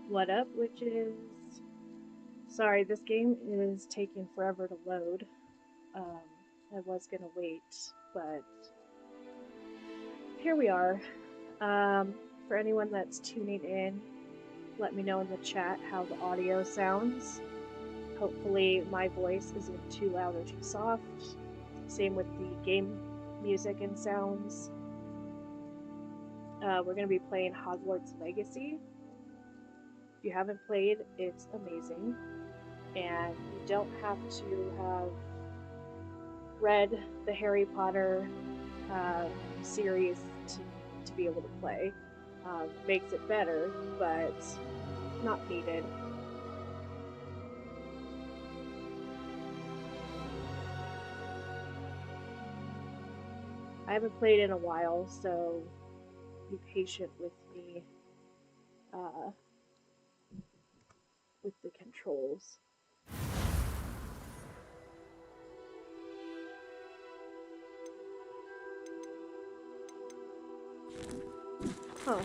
What up, witches? Sorry, this game is taking forever to load. Um, I was gonna wait, but here we are. For anyone that's tuning in, let me know in the chat how the audio sounds. Hopefully my voice isn't too loud or too soft. Same with the game music and sounds. We're going to be playing Hogwarts Legacy. If you haven't played, it's amazing. And you don't have to have read the Harry Potter series to be able to play. Makes it better, but not needed. I haven't played in a while, so be patient with me with the controls. Huh.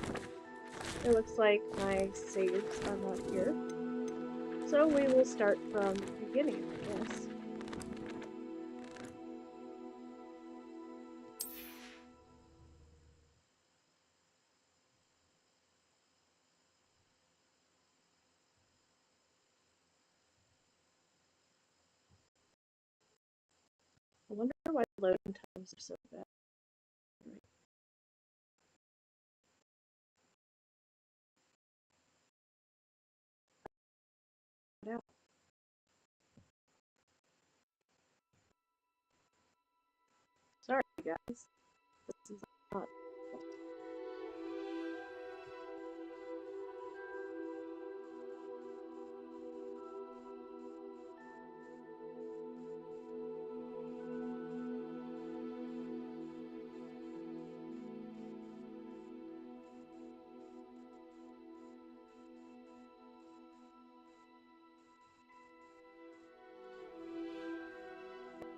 It looks like my saves are not here. So we will start from the beginning, I guess. I wonder why loading times are so bad. Yeah. Sorry, guys. This is not.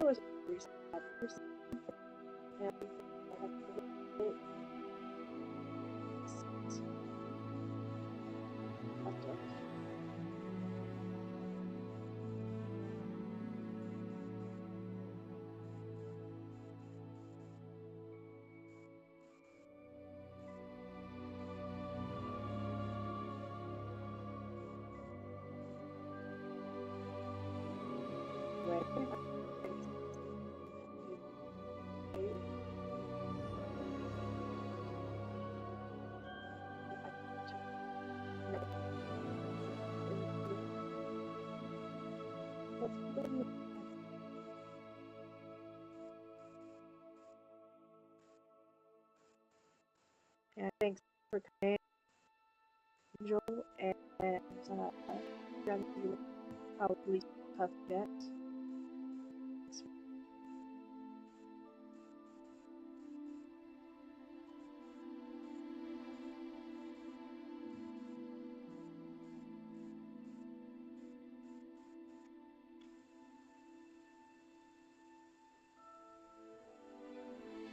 It was reset or something, and I have to wait. Yeah, thanks for coming, Angel, and you probably tough yet.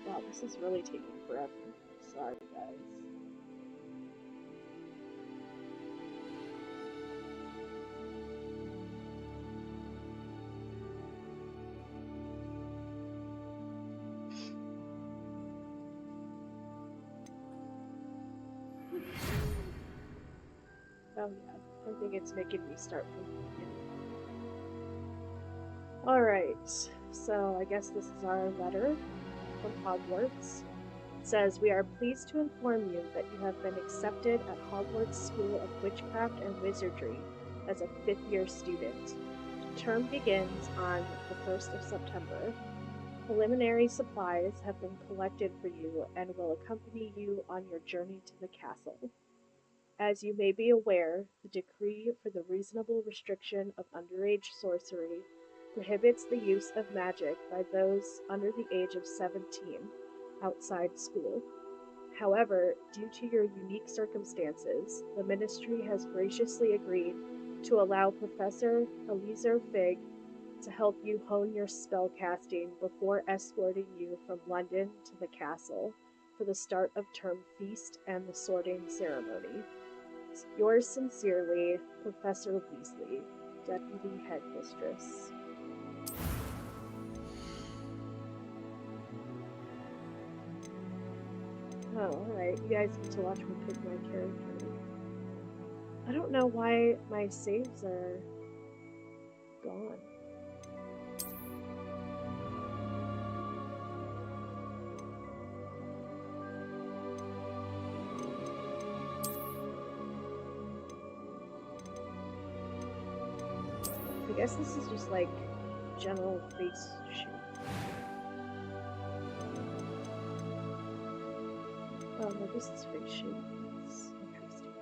Wow, this is really taking forever. Sorry, guys. Oh yeah, I think it's making me start from the beginning. Alright, so I guess this is our letter from Hogwarts. It says, "We are pleased to inform you that you have been accepted at Hogwarts School of Witchcraft and Wizardry as a 5th-year student. Term begins on the 1st of September. Preliminary supplies have been collected for you and will accompany you on your journey to the castle. As you may be aware, the decree for the reasonable restriction of underage sorcery prohibits the use of magic by those under the age of 17 outside school. However, due to your unique circumstances, the Ministry has graciously agreed to allow Professor Eliezer Fig to help you hone your spellcasting before escorting you from London to the castle for the start of term feast and the sorting ceremony. Yours sincerely, Professor Weasley, Deputy Headmistress." Oh, alright. You guys get to watch me pick my character. I don't know why my saves are gone. I guess this is just like general face shape. Oh no, this is face shape. It's interesting.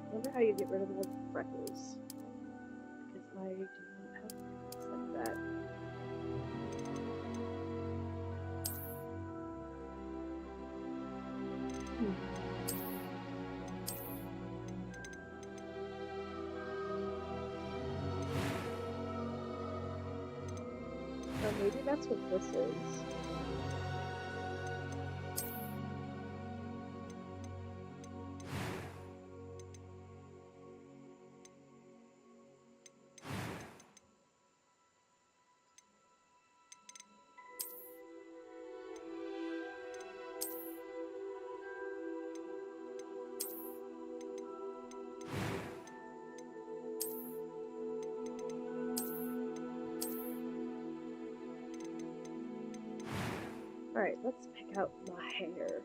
I wonder how you get rid of all the freckles. Because I do not have freckles like that. Oh, maybe that's what this is. Alright, let's pick out my hair.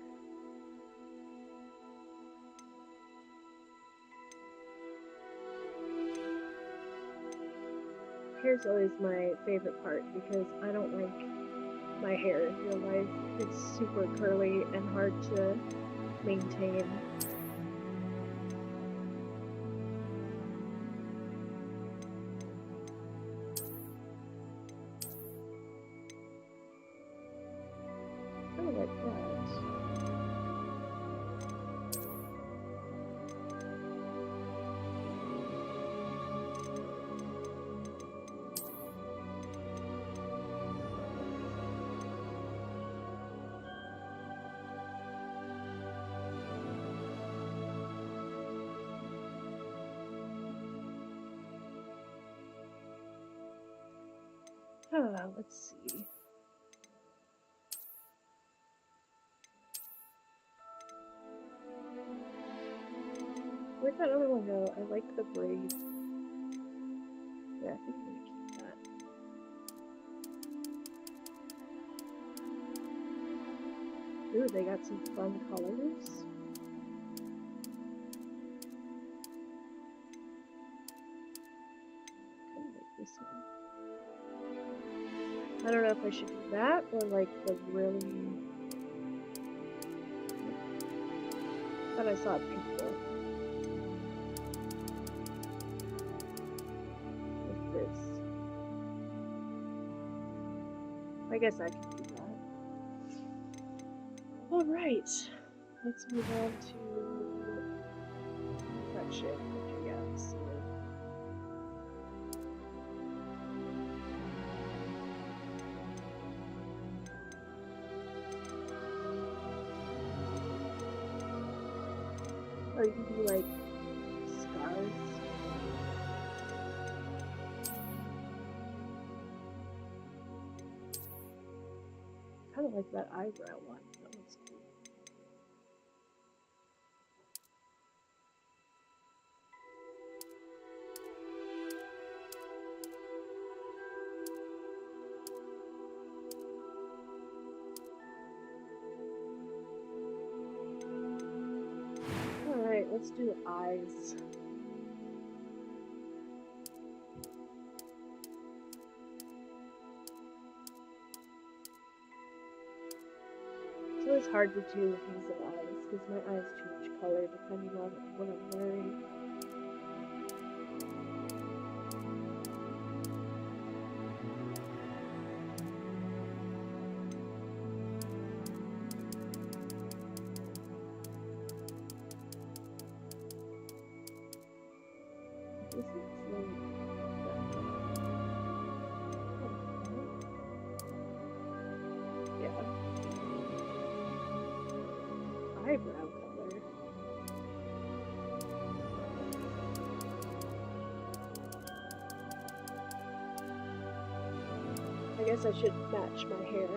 Hair's always my favorite part because I don't like my hair in real life. It's super curly and hard to maintain. Kind of like that. Let's see. Where'd that other one go? I like the braid. Yeah, I think I'm gonna keep that. Ooh, they got some fun colors. Kind of like this one. I don't know if I should do that or like the really. I thought I saw a pink one. Like this. I guess I can do that. Alright. Let's move on to that shit. Okay, yeah, let's see. Oh, you can do like scars. Kind of like that eyebrow one. That looks cool. Alright, let's do the eyes. always hard to do hazel eyes because my eyes change color depending on what I'm wearing. This is like yeah. Eyebrow color. I guess I should match my hair.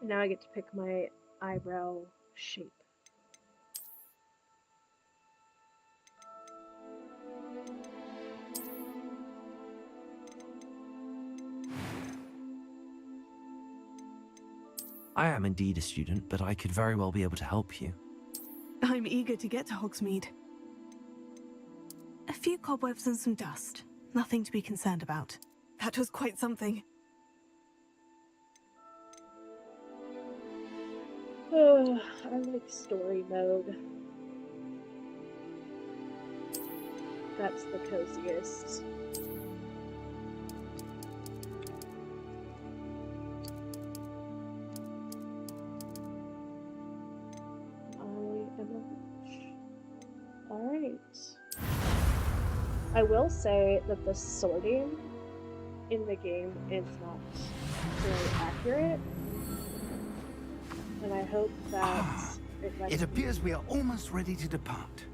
And now I get to pick my eyebrow shape. I am indeed a student, but I could very well be able to help you. I'm eager to get to Hogsmeade. A few cobwebs and some dust. Nothing to be concerned about. That was quite something. I like story mode. That's the coziest. Alright. I will say that the sorting in the game is not very accurate. And I hope that It appears we are almost ready to depart.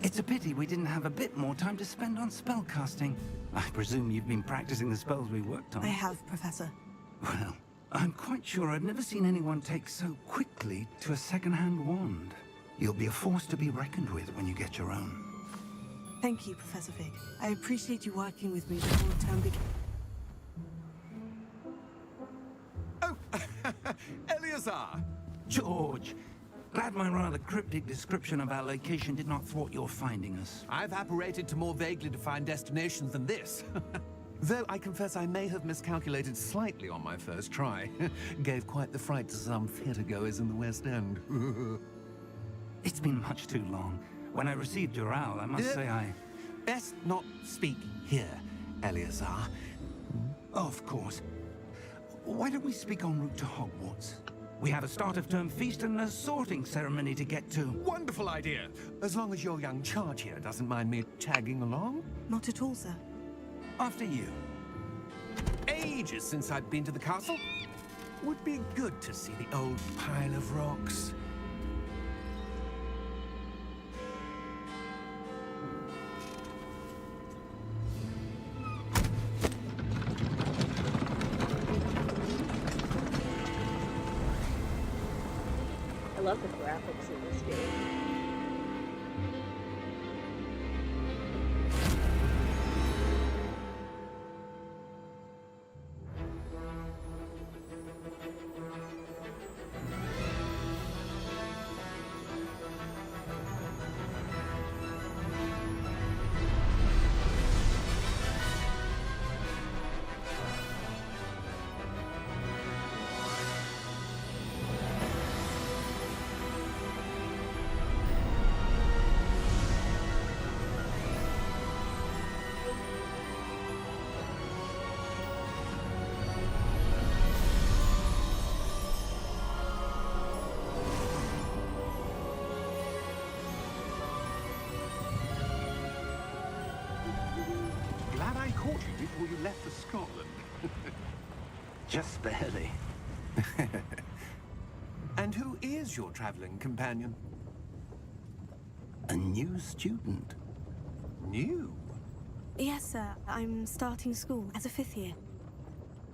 It's a pity we didn't have a bit more time to spend on spellcasting. I presume you've been practicing the spells we worked on. I have, Professor. Well, I'm quite sure I've never seen anyone take so quickly to a second-hand wand. You'll be a force to be reckoned with when you get your own. Thank you, Professor Fig. I appreciate you working with me before the term begins. Oh, Eleazar! George! Glad my rather cryptic description of our location did not thwart your finding us. I've apparated to more vaguely defined destinations than this. Though I confess I may have miscalculated slightly on my first try. Gave quite the fright to some theatre-goers in the West End. It's been much too long. When I received your owl, I must say I... Best not speak here, Eleazar. Of course. Why don't we speak en route to Hogwarts? We have a start-of-term feast and a sorting ceremony to get to. Wonderful idea! As long as your young charge here doesn't mind me tagging along. Not at all, sir. After you. Ages since I've been to the castle. Would be good to see the old pile of rocks. I love the graphics in this game. Glad I caught you before you left for Scotland. Just barely. And who is your traveling companion? A new student. New? Yes, sir. I'm starting school as a 5th year.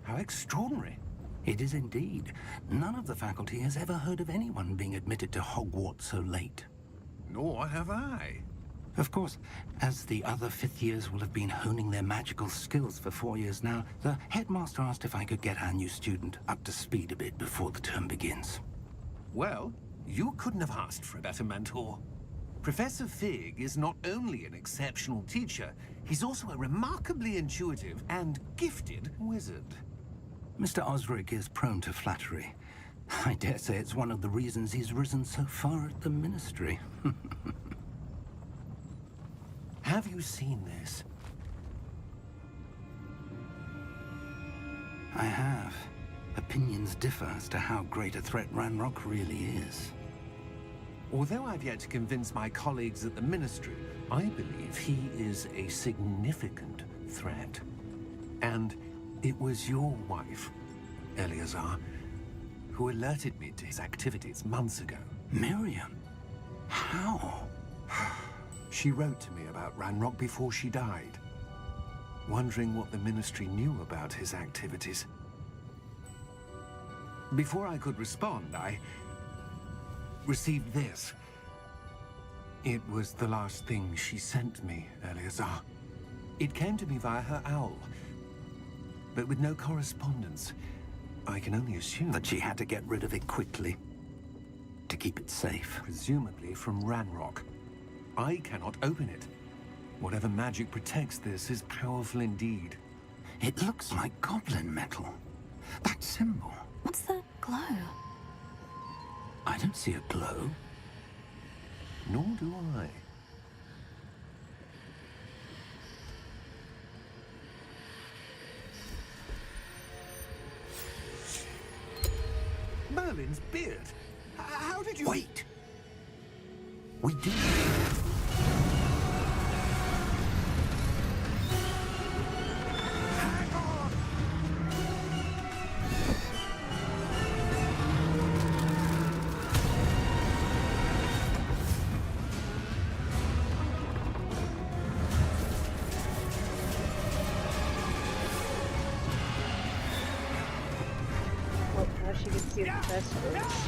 How extraordinary. It is indeed. None of the faculty has ever heard of anyone being admitted to Hogwarts so late. Nor have I. Of course, as the other 5th years will have been honing their magical skills for 4 years now, the headmaster asked if I could get our new student up to speed a bit before the term begins. Well, you couldn't have asked for a better mentor. Professor Fig is not only an exceptional teacher, he's also a remarkably intuitive and gifted wizard. Mr. Osric is prone to flattery. I dare say it's one of the reasons he's risen so far at the Ministry. Have you seen this? I have. Opinions differ as to how great a threat Ranrock really is. Although I've yet to convince my colleagues at the Ministry, I believe he is a significant threat. And it was your wife, Eleazar, who alerted me to his activities months ago. Miriam? How? She wrote to me about Ranrock before she died, wondering what the Ministry knew about his activities. Before I could respond, I received this. It was the last thing she sent me, Eleazar. It came to me via her owl, but with no correspondence. I can only assume That she had to get rid of it quickly. To keep it safe. presumably from Ranrock. I cannot open it. Whatever magic protects this is powerful indeed. It looks like goblin metal. That symbol. What's that glow? I don't see a glow. Nor do I. Merlin's beard. How did you... Wait! We did. Oh, now she can see the best words.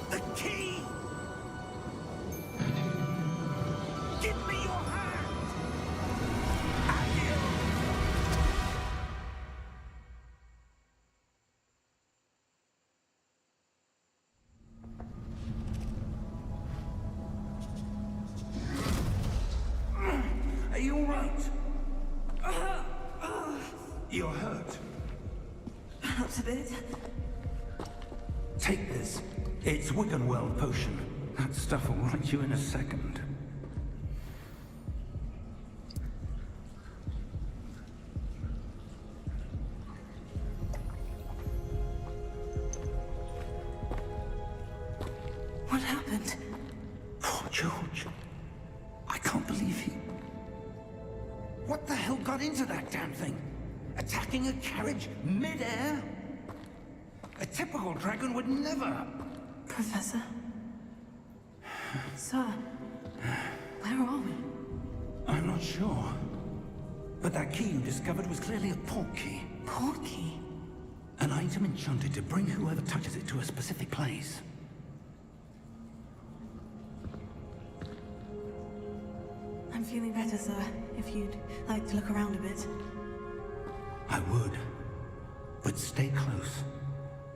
The key! Give me your hand! Are you all right? You're hurt. Perhaps a bit. Take this. It's Wiggenweld potion. That stuff will right you in a second. What happened? Poor George. I can't believe he... What the hell got into that damn thing? Attacking a carriage mid-air? A typical dragon would never... Professor? Sir? Where are we? I'm not sure. But that key you discovered was clearly a port key. Port key? An item enchanted to bring whoever touches it to a specific place. I'm feeling better, sir. If you'd like to look around a bit. I would. But stay close.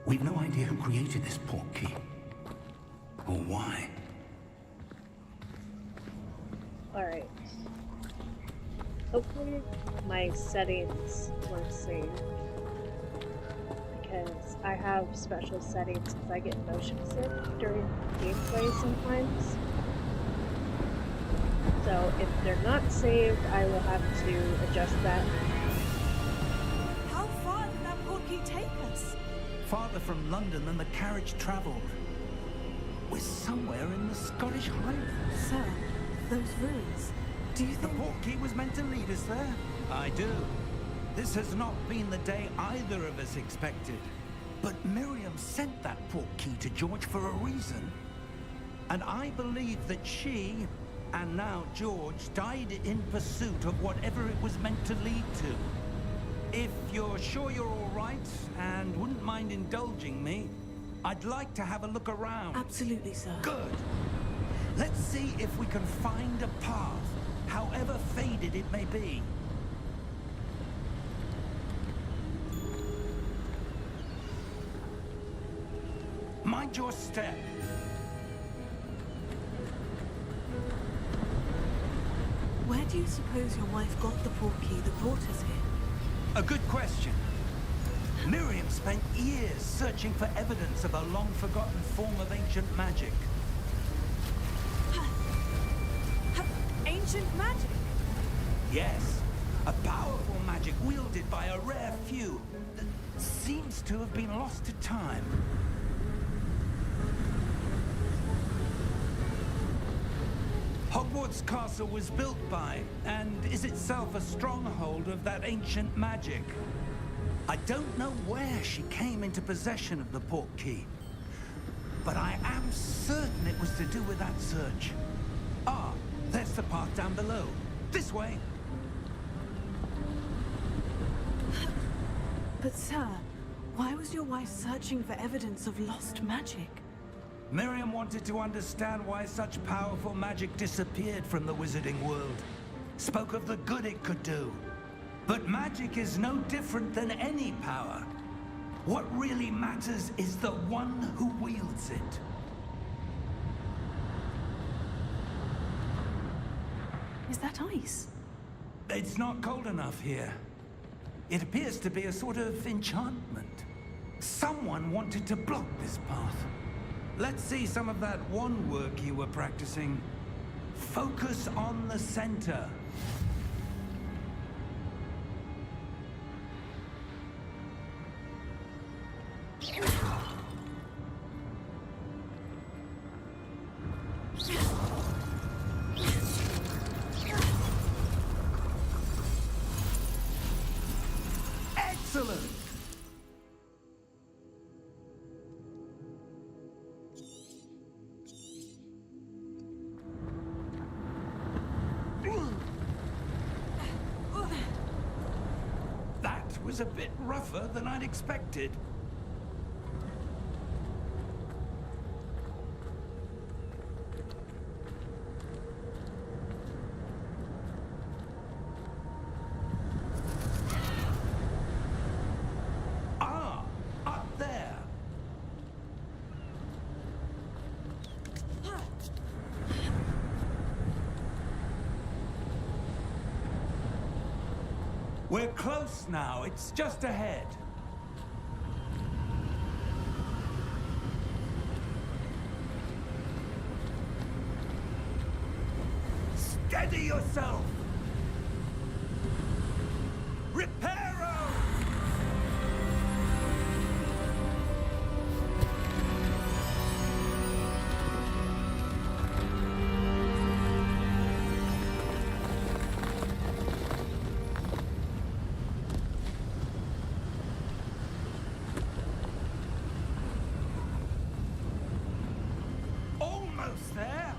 We've no idea who created this port key. Or why. Alright. Hopefully my settings were saved. Because I have special settings because I get motion sick during gameplay sometimes. So if they're not saved, I will have to adjust that. How far did that port key take us? Farther from London than the carriage traveled. We're somewhere in the Scottish Highlands. Sir, those ruins. Do you The think... port key was meant to lead us there? I do. This has not been the day either of us expected. But Miriam sent that port key to George for a reason. And I believe that she, and now George, died in pursuit of whatever it was meant to lead to. If you're sure you're all right, and wouldn't mind indulging me, I'd like to have a look around. Absolutely, sir. Good. Let's see if we can find a path shaded it may be. Mind your step. Where do you suppose your wife got the portkey that brought us here? A good question. Miriam spent years searching for evidence of a long-forgotten form of ancient magic. Ancient magic? Yes, a powerful magic wielded by a rare few that seems to have been lost to time. Hogwarts Castle was built by, and is itself a stronghold of that ancient magic. I don't know where she came into possession of the portkey, but I am certain it was to do with that search. Ah, there's the path down below. This way. But sir, why was your wife searching for evidence of lost magic? Miriam wanted to understand why such powerful magic disappeared from the wizarding world. Spoke of the good it could do. But magic is no different than any power. What really matters is the one who wields it. Is that ice? It's not cold enough here. It appears to be a sort of enchantment. Someone wanted to block this path. Let's see some of that wand work you were practicing. Focus on the center. Excellent! That was a bit rougher than I'd expected. Ah, up there. We're close now. It's just ahead. Steady yourself! Reparo! Almost there!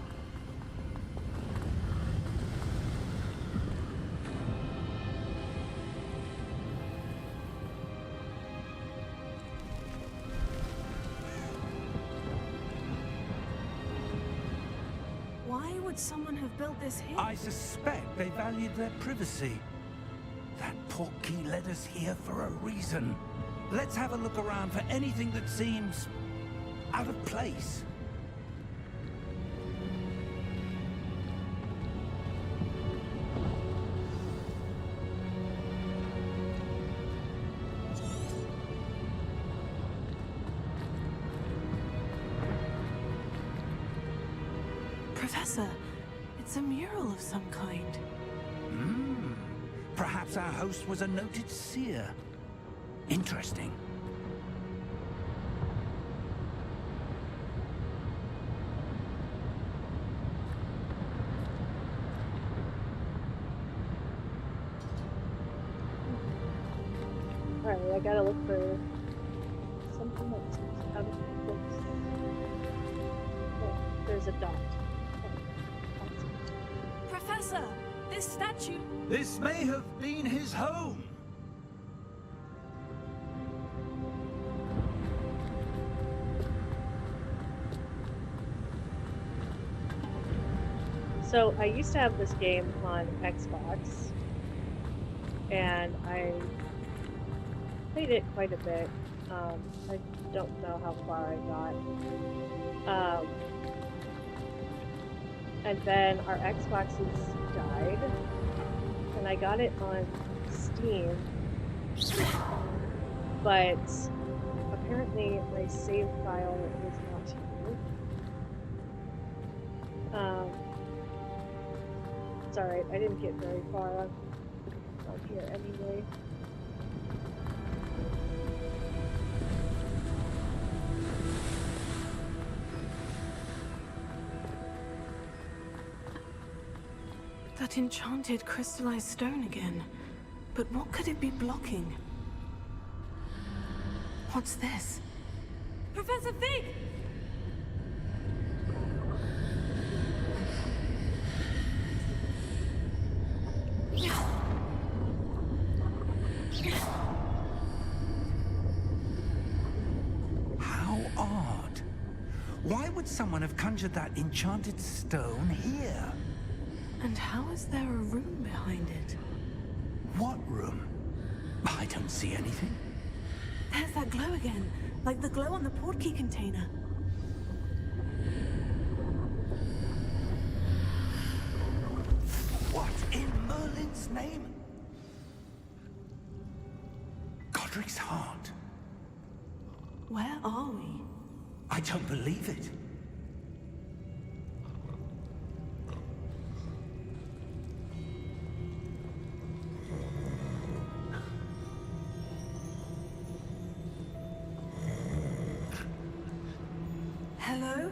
Why would someone have built this here? I suspect they valued their privacy. That portkey led us here for a reason. Let's have a look around for anything that seems out of place. Professor, it's a mural of some kind. Perhaps our host was a noted seer. Interesting. Alright, I gotta look for something that's out of place. Oh, there's a dot. Professor, this statue... This may have been his home. So I used to have this game on Xbox, and I played it quite a bit. I don't know how far I got. And then our Xboxes died, and I got it on Steam, but apparently my save file is not here. It's alright, I didn't get very far on here anyway. That enchanted crystallized stone again. But what could it be blocking? What's this? Professor Fig! How odd. Why would someone have conjured that enchanted stone here? And how is there a room behind it? What room? I don't see anything. There's that glow again, like the glow on the portkey container. What in Merlin's name? Godric's heart. Where are we? I don't believe it. Hello?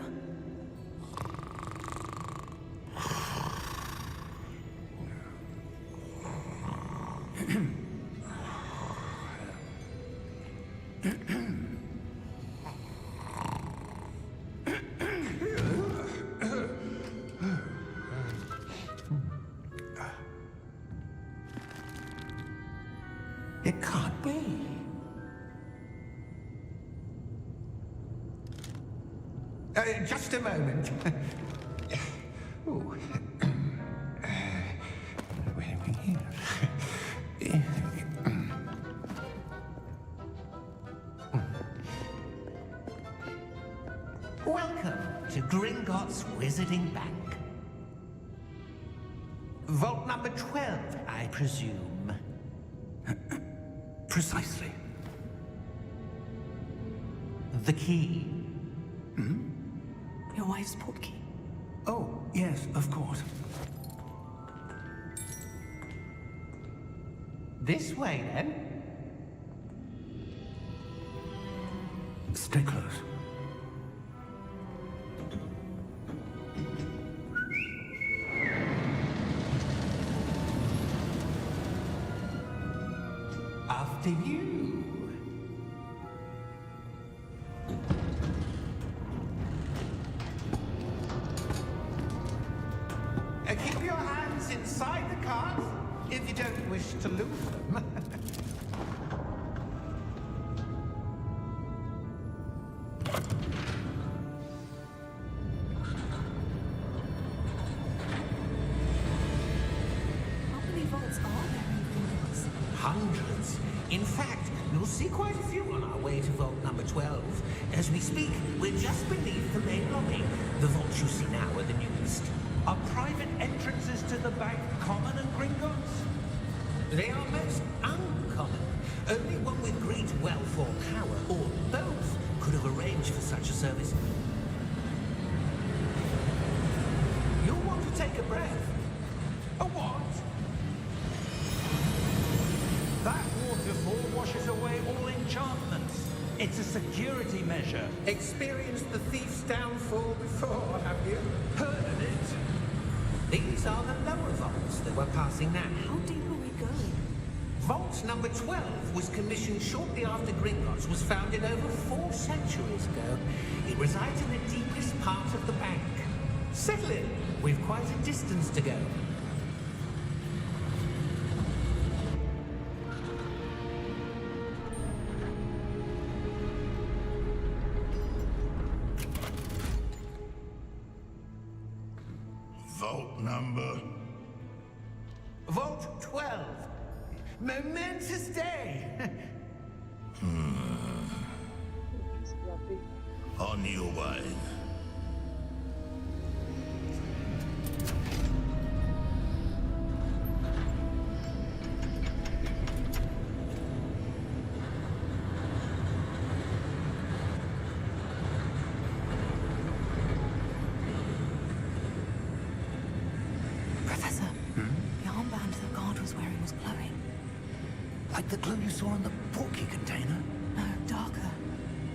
It can't be. Just a moment. Ooh. Where are we here? Welcome to Gringotts Wizarding Bank. Vault number 12, I presume. Precisely. The key. Your wife's portkey. Oh, yes, of course. This way, then. Stay close. After you. Keep your hands inside the cart if you don't wish to lose them. How many vaults are there in Gringotts? Hundreds. In fact, you'll see quite a few on our way to vault number 12. As we speak, we're just beneath the main lobby. The vaults you see now are the newest. Are private entrances to the bank common in Gringotts? They are most uncommon. Only one with great wealth or power, or both, could have arranged for such a service. You'll want to take a breath. A what? That waterfall washes away all enchantments. It's a security measure. Experienced the thief's downfall before, have you? Heard of it? These are the lower vaults that we're passing now. How deep are we going? Vault number 12 was commissioned shortly after Gringotts was founded over 4 centuries ago. It resides in the deepest part of the bank. Settle in. We've quite a distance to go. Vault number Momentous day! He's grumpy. On your way. Professor, the armband the guard was wearing was glowing. Like the glow you saw in the portkey container? No, darker.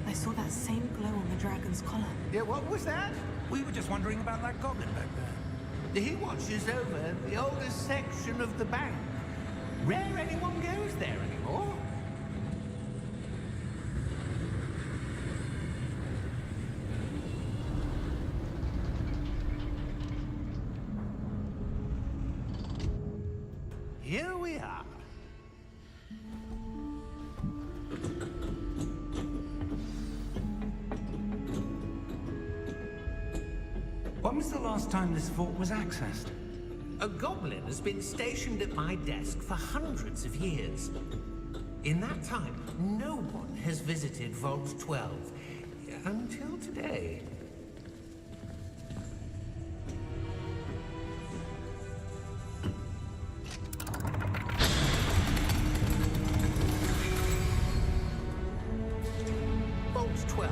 I saw that same glow on the dragon's collar. Yeah, what was that? We were just wondering about that goblin back there. He watches over the oldest section of the bank. Rare anyone goes there anymore. Here we are. When was the last time this vault was accessed? A goblin has been stationed at my desk for hundreds of years. In that time, no one has visited Vault 12. Until today. Vault 12.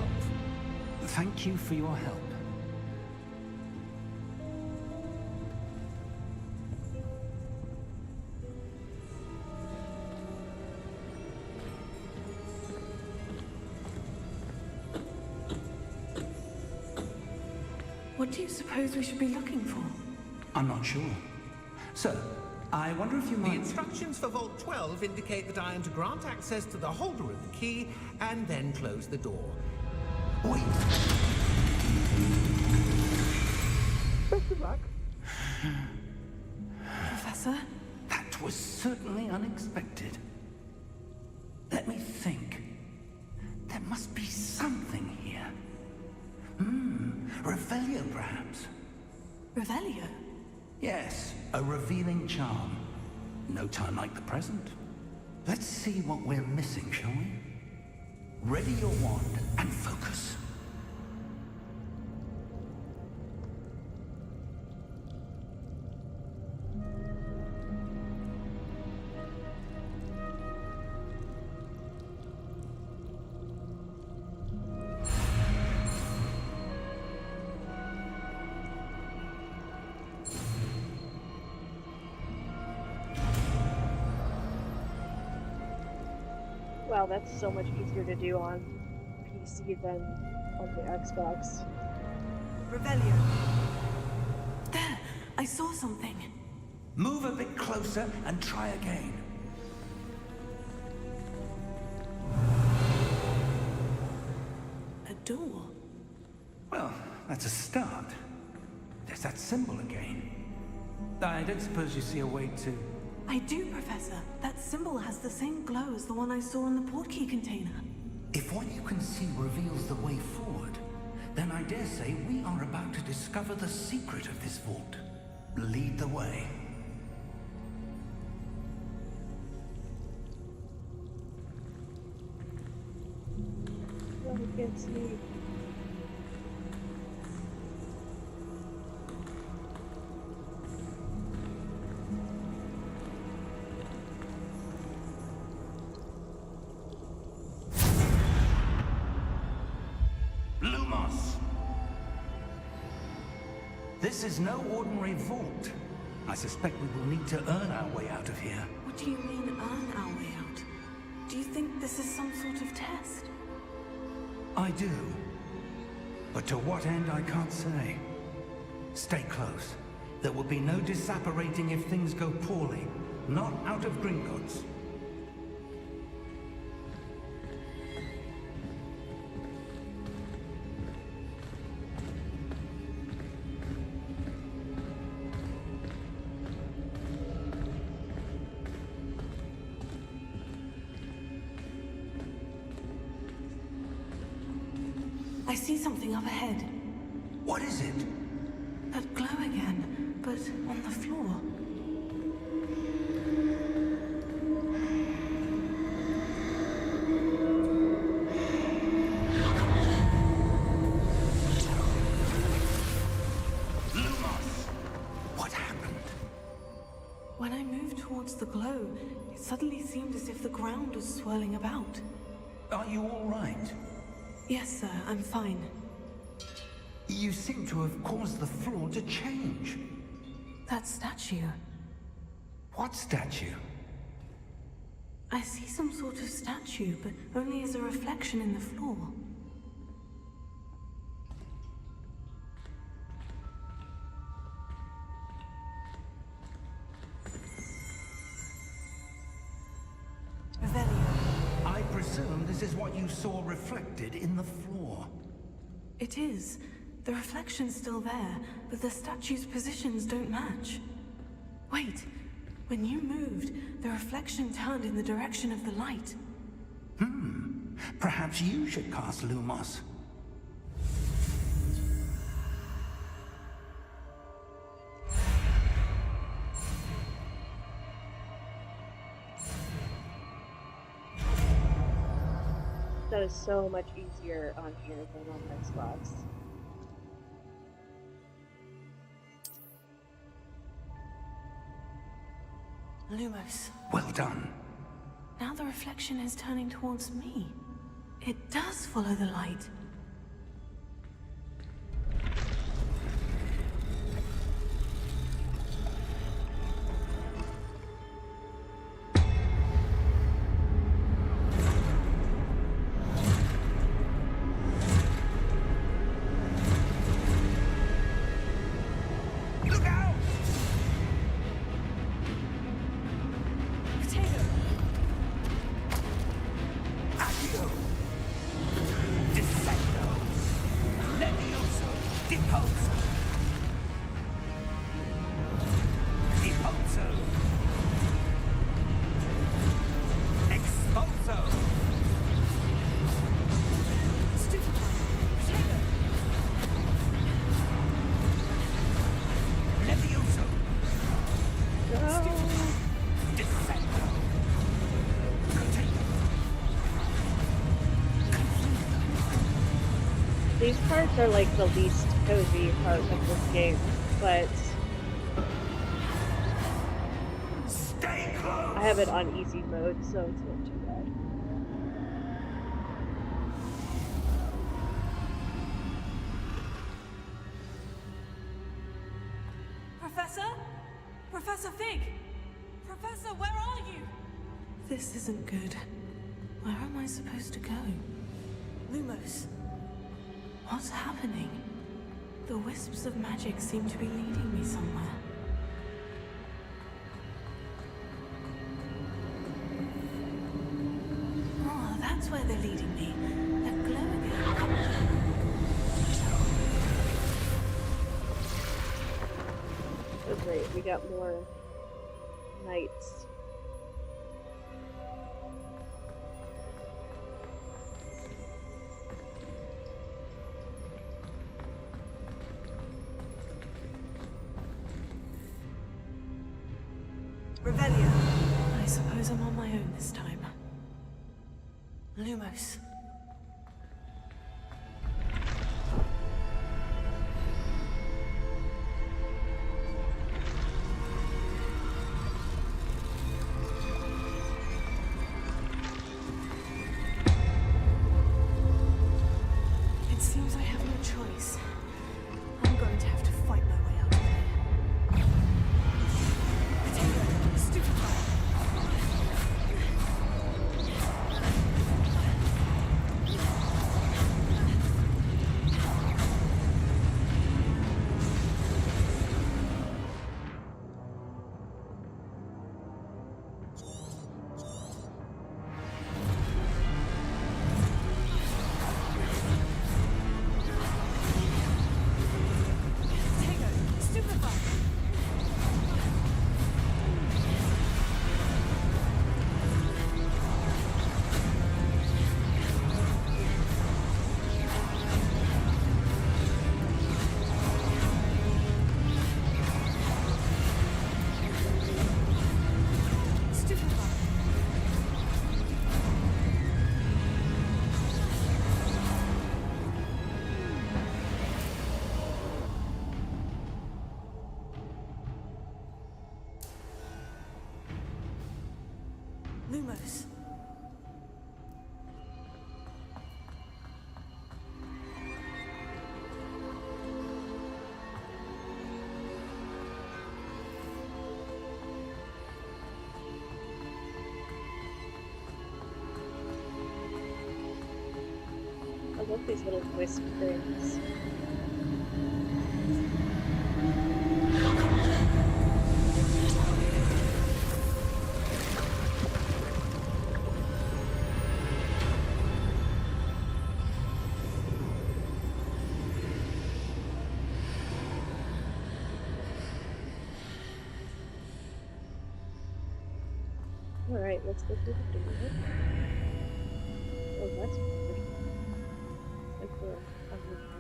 Thank you for your help. What do you suppose we should be looking for? I'm not sure. Sir, I wonder if you The might... instructions for Vault 12 indicate that I am to grant access to the holder of the key and then close the door. Wait! Good luck. Professor? That was certainly unexpected. Let me think. There must be something here. Revelio, perhaps? Revelio? Yes, a revealing charm. No time like the present. Let's see what we're missing, shall we? Ready your wand and focus. Wow, that's so much easier to do on PC than on the Xbox. Revelio. There! I saw something. Move a bit closer and try again. A door. Well, that's a start. There's that symbol again. I don't suppose you see a way to... I do, Professor. That symbol has the same glow as the one I saw in the portkey container. If what you can see reveals the way forward, then I dare say we are about to discover the secret of this vault. Lead the way. Oh, I can't see. Lumos! This is no ordinary vault. I suspect we will need to earn our way out of here. What do you mean, earn our way out? Do you think this is some sort of test? I do. But to what end, I can't say. Stay close. There will be no disapparating if things go poorly. Not out of Gringotts. I see something up ahead. What is it? That glow again, but on the floor. When I moved towards the glow, it suddenly seemed as if the ground was swirling about. Are you all right? Yes, sir, I'm fine. You seem to have caused the floor to change. That statue. What statue? I see some sort of statue, but only as a reflection in the floor. Revelio. I presume this is what you saw reflected in the floor. It is. The reflection's still there, but the statue's positions don't match. Wait. When you moved, the reflection turned in the direction of the light. Perhaps you should cast Lumos. That is so much easier on here than on Xbox. Lumos. Well done. Now the reflection is turning towards me. It does follow the light. Look out! Potato! Accio! Dissecto! Levioso! Deposo! Deposo! Expulso! Stupefy! Potato! Levioso! No! Dissecto! Potato! These parts are like the least cozy part of this game, but Stay close! I have it on easy mode, so it's not too bad. Professor? Professor Fig! Professor, where are you? This isn't good. Where am I supposed to go? Lumos. What's happening? The wisps of magic seem to be leading me somewhere. Oh, that's where they're leading me. That glow again. Oh great, we got more knights. Revelio. I suppose I'm on my own this time. Lumos. It seems I have no choice. I'm going to have to fight my way out of here. Potato, stupefy. Lumos. I love these little wisp things. Alright, let's go through the door. Oh, that's weird. Like we're underwater.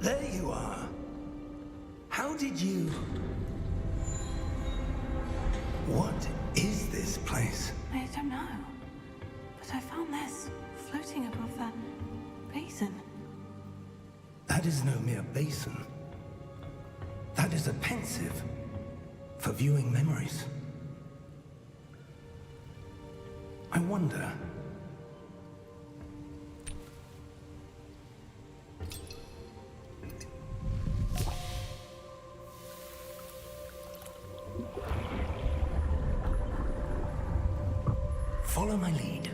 There you are. How did you... What is this place? I don't know. But I found this floating above that basin. That is no mere basin. That is a pensive for viewing memories. I wonder... Follow my lead.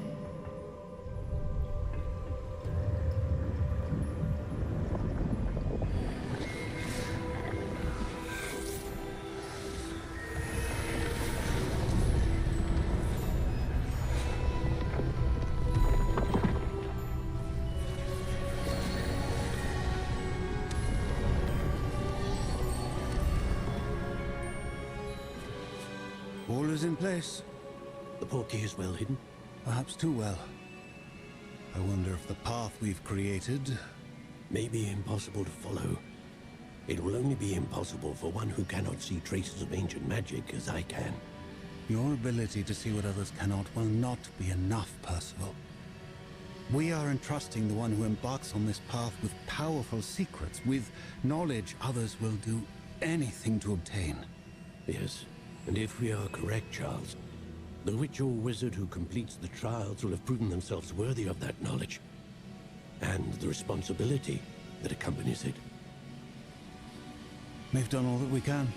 All is in place. The portkey is well hidden. Perhaps too well. I wonder if the path we've created... May be impossible to follow. It will only be impossible for one who cannot see traces of ancient magic as I can. Your ability to see what others cannot will not be enough, Percival. We are entrusting the one who embarks on this path with powerful secrets, with knowledge others will do anything to obtain. Yes, and if we are correct, Charles, the witch or wizard who completes the trials will have proven themselves worthy of that knowledge, and the responsibility that accompanies it. We've done all that we can.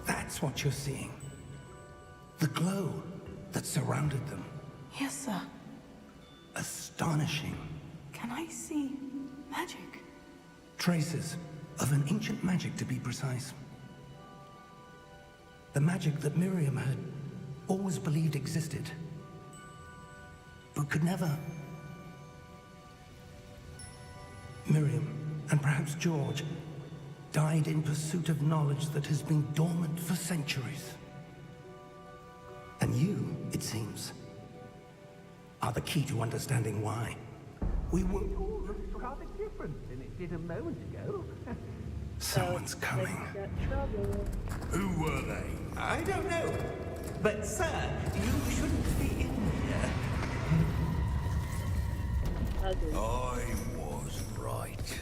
That's what you're seeing. The glow that surrounded them. Yes, sir. Astonishing. Can I see magic? Traces of an ancient magic, to be precise. The magic that Miriam had always believed existed, but could never. Miriam, and perhaps George, died in pursuit of knowledge that has been dormant for centuries. And you, it seems, are the key to understanding why. We were... It all looks rather different than it did a moment ago. Someone's coming. Who were they? I don't know. But, sir, you shouldn't be in here. I was right.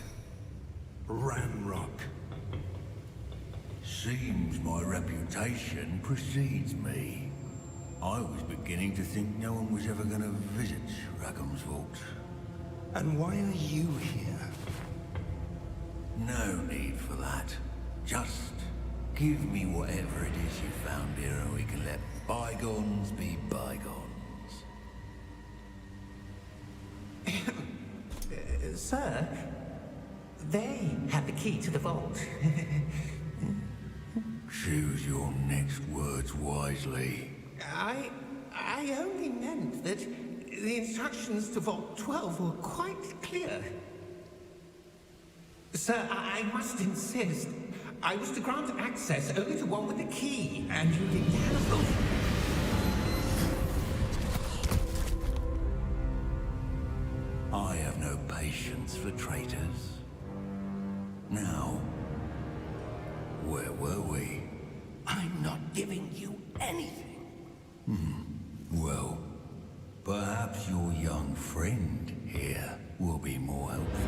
Ranrock. Seems my reputation precedes me. I was beginning to think no one was ever going to visit Rackham's Vault. And why are you here? No need for that. Just give me whatever it is you found here and we can let bygones be bygones. Sir, they had the key to the vault. Choose your next words wisely. I only meant that the instructions to Vault 12 were quite clear. Sir, I must insist. I was to grant access only to one with the key, and you didn't have them. patience for traitors. Now, where were we? I'm not giving you anything. Well, perhaps your young friend here will be more helpful.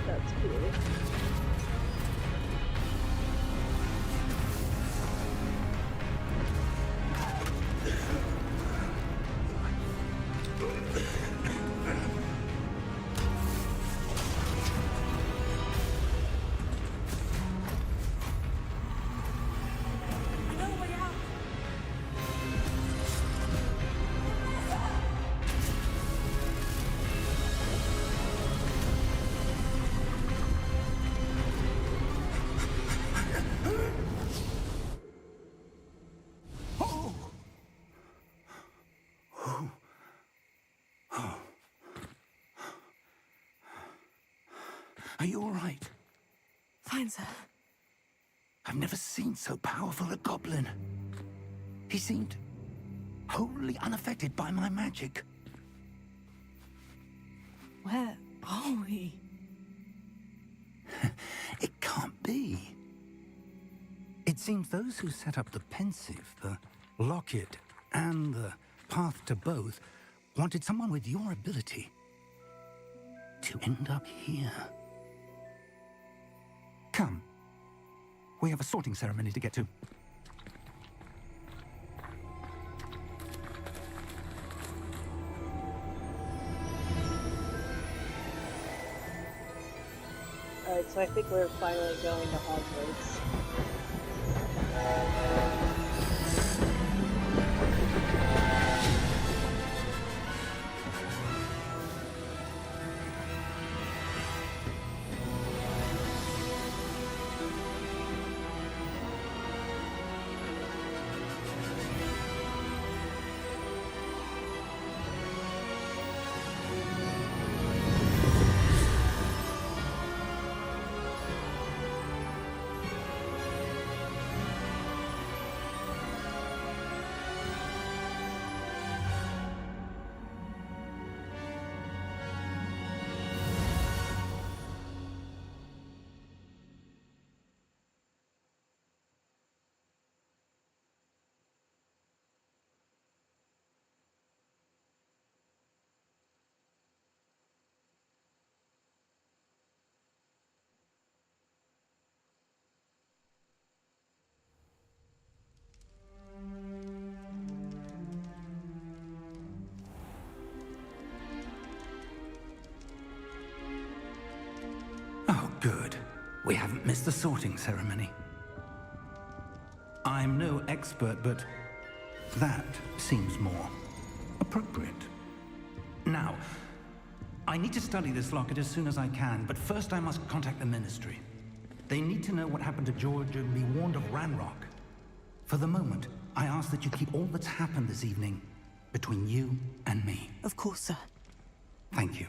That's cool. I know a way out. Are you all right? Fine, sir. I've never seen so powerful a goblin. He seemed wholly unaffected by my magic. Where are we? It can't be. It seems those who set up the Pensive, the Locket, and the Path to Both wanted someone with your ability to end up here. Come. We have a sorting ceremony to get to. Alright, so I think we're finally going to Hogwarts. Oh, good. We haven't missed the sorting ceremony. I'm no expert, but that seems more appropriate. Now, I need to study this locket as soon as I can, but first I must contact the Ministry. They need to know what happened to George and be warned of Ranrock. For the moment, I ask that you keep all that's happened this evening between you and me. Of course, sir. Thank you.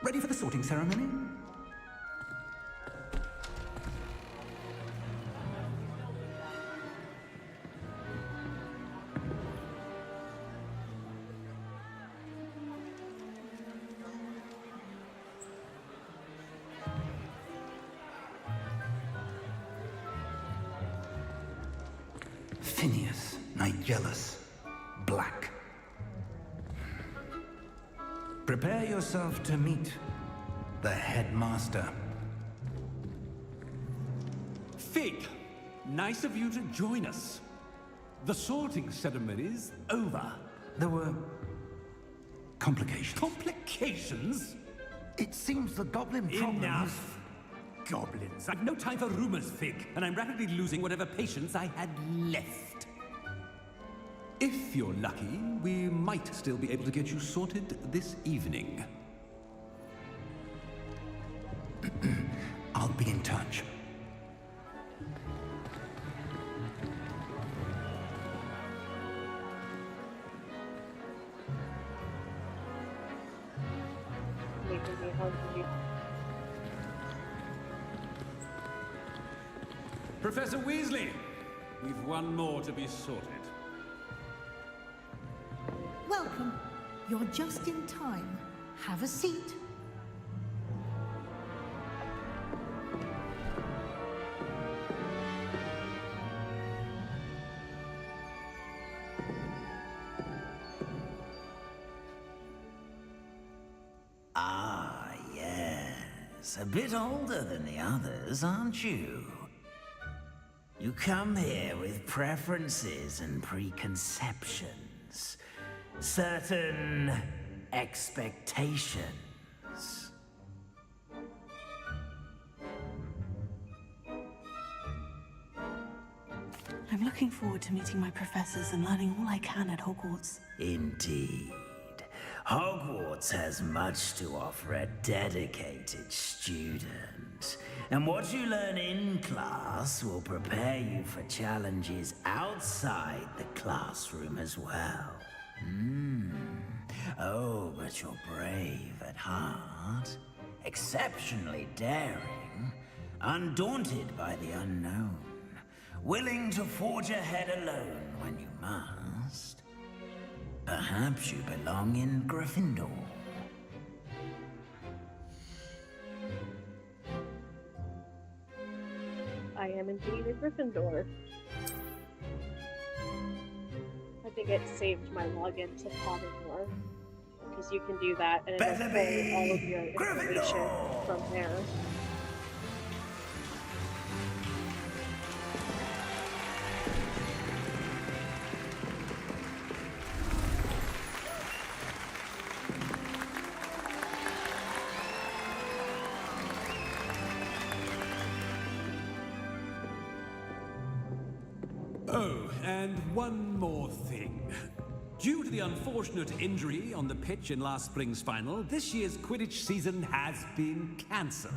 Ready for the sorting ceremony? Phineas Nigellus Black. Prepare yourself to meet the headmaster. Fig, nice of you to join us. The sorting ceremony's over. There were complications. Complications? It seems the goblin problem Enough! Goblins. I've no time for rumors, Fig, and I'm rapidly losing whatever patience I had left. If you're lucky, we might still be able to get you sorted this evening. I'll be in touch. making me hungry. Professor Weasley, we've one more to be sorted. Welcome. You're just in time. Have a seat. Ah, yes. A bit older than the others, aren't you? You come here with preferences and preconceptions. Certain expectations. I'm looking forward to meeting my professors and learning all I can at Hogwarts. Indeed. Hogwarts has much to offer a dedicated student. And what you learn in class will prepare you for challenges outside the classroom as well. Oh, but you're brave at heart, exceptionally daring, undaunted by the unknown, willing to forge ahead alone when you must. Perhaps you belong in Gryffindor. I am indeed a Gryffindor. I think it saved my login to Pottermore, because you can do that and it'll pull all of your information from there. Oh, and one more thing. Due to the unfortunate injury on the pitch in last spring's final, this year's Quidditch season has been cancelled.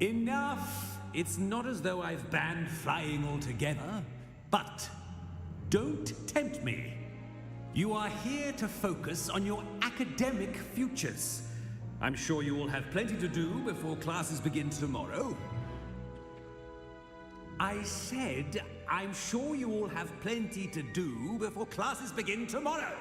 Enough! It's not as though I've banned flying altogether, but don't tempt me. You are here to focus on your academic futures. I'm sure you will have plenty to do before classes begin tomorrow. I said, I'm sure you all have plenty to do before classes begin tomorrow.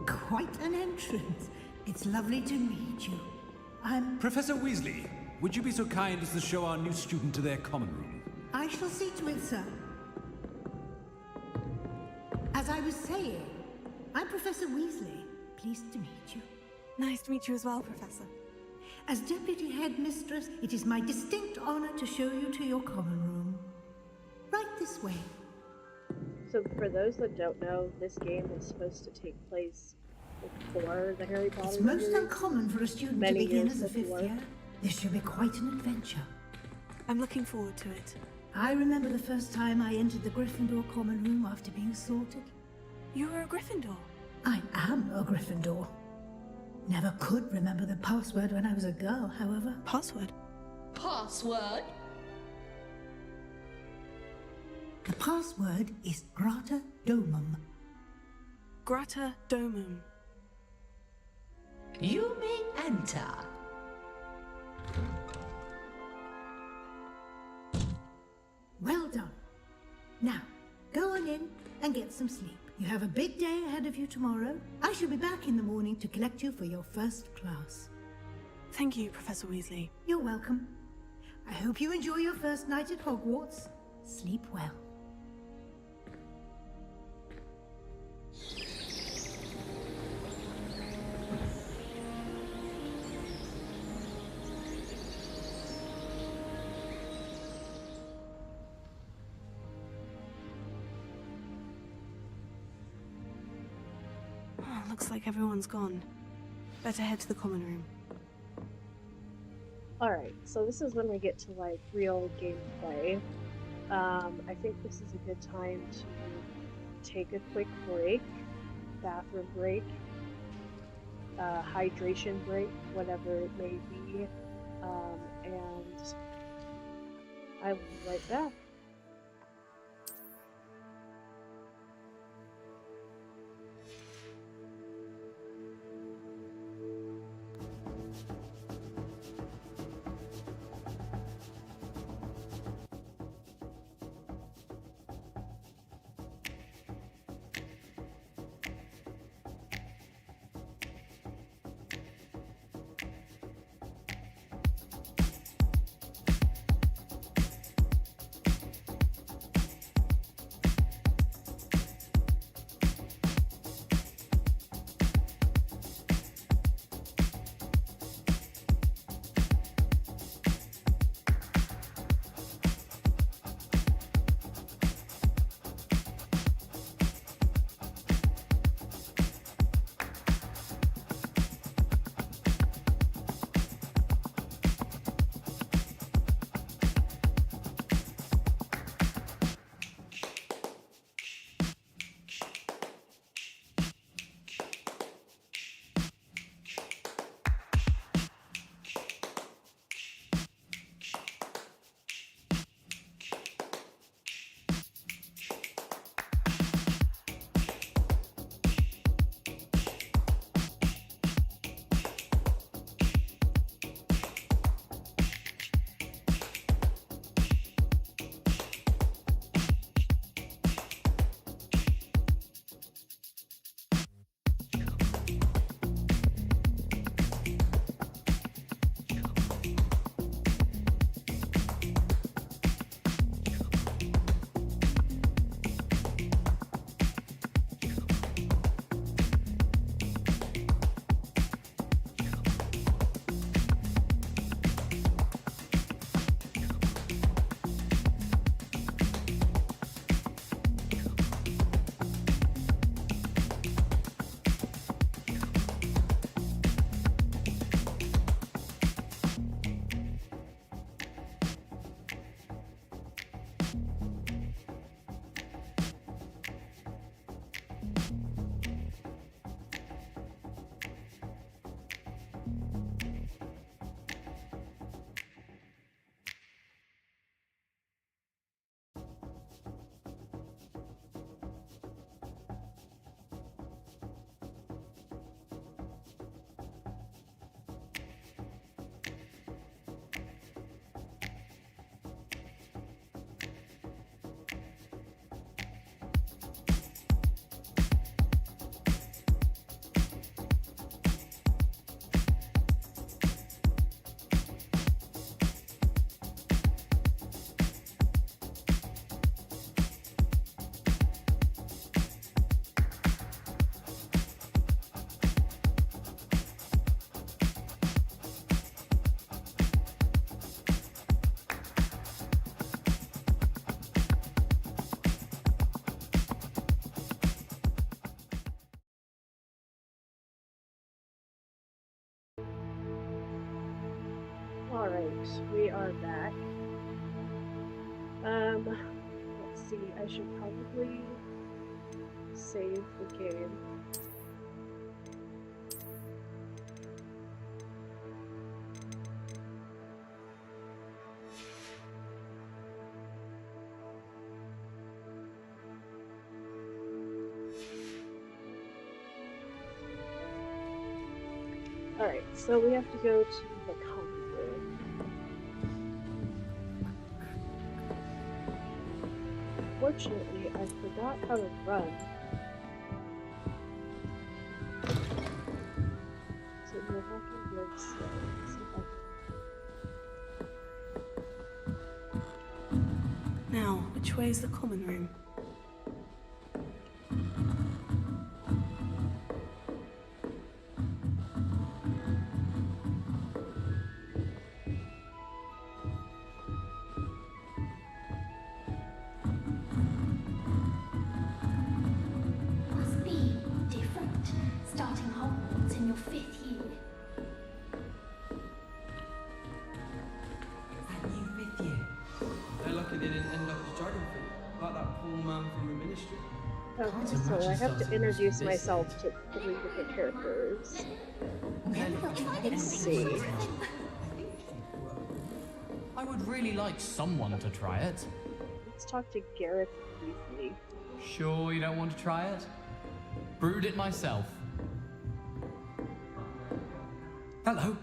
Quite an entrance. It's lovely to meet you. I'm... Professor Weasley, would you be so kind as to show our new student to their common room? I shall see to it, sir. As I was saying, I'm Professor Weasley. Pleased to meet you. Nice to meet you as well, Professor. As Deputy Headmistress, it is my distinct honor to show you to your common room. Right this way. So for those that don't know, this game is supposed to take place before the Harry Potter It's most series. uncommon for a student to begin as a fifth year. This should be quite an adventure. I'm looking forward to it. I remember the first time I entered the Gryffindor common room after being sorted. You were a Gryffindor? I am a Gryffindor. Never could remember the password when I was a girl, however. Password? Password? The password is Grata Domum. Grata Domum. You may enter. Well done. Now, go on in and get some sleep. You have a big day ahead of you tomorrow. I shall be back in the morning to collect you for your first class. Thank you, Professor Weasley. You're welcome. I hope you enjoy your first night at Hogwarts. Sleep well. Oh, looks like everyone's gone. Better head to the common room. Alright, so this is when we get to like real gameplay. I think this is a good time to take a quick break, bathroom break, hydration break, whatever it may be, and I will be right back. Alright, we are back. Let's see, I should probably save the game. Alright, so we have to go to the common room. Fortunately, I forgot how to run. So we're walking very slow. Let's see if I can... Now, which way is the common room? Must be different, starting Hogwarts in your 5th year. That new 5th year. They're lucky they didn't end up as Dragonfleet, like that poor man from the Ministry. Okay, so I have to introduce myself to 3 different characters. Let's see. I would really like someone to try it. Let's talk to Gareth briefly. Sure you don't want to try it? Brewed it myself. Hello,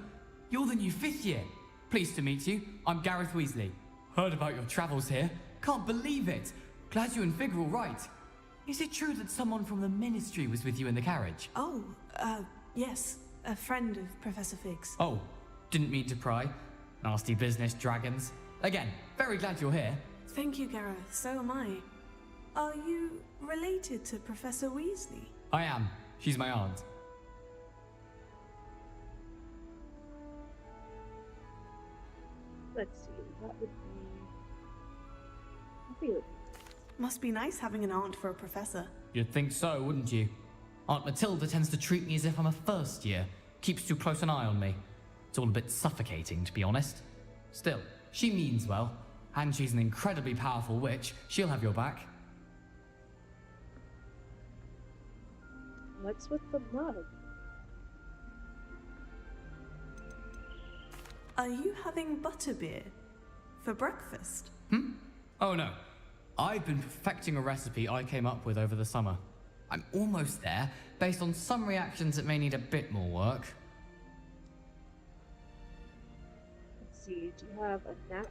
you're the new 5th year. Pleased to meet you. I'm Gareth Weasley. Heard about your travels here. Can't believe it. Glad you and Fig are all right. Is it true that someone from the Ministry was with you in the carriage? Oh, yes. A friend of Professor Fig's. Oh, didn't mean to pry. Nasty business, dragons. Again, very glad you're here. Thank you, Gareth. So am I. Are you related to Professor Weasley? I am. She's my aunt. Let's see, that would be... Must be nice having an aunt for a professor. You'd think so, wouldn't you? Aunt Matilda tends to treat me as if I'm a first year. Keeps too close an eye on me. It's all a bit suffocating, to be honest. Still, she means well. And she's an incredibly powerful witch. She'll have your back. What's with the mug? Are you having butterbeer for breakfast? Oh no. I've been perfecting a recipe I came up with over the summer. I'm almost there, based on some reactions that may need a bit more work. Let's see, do you have a knack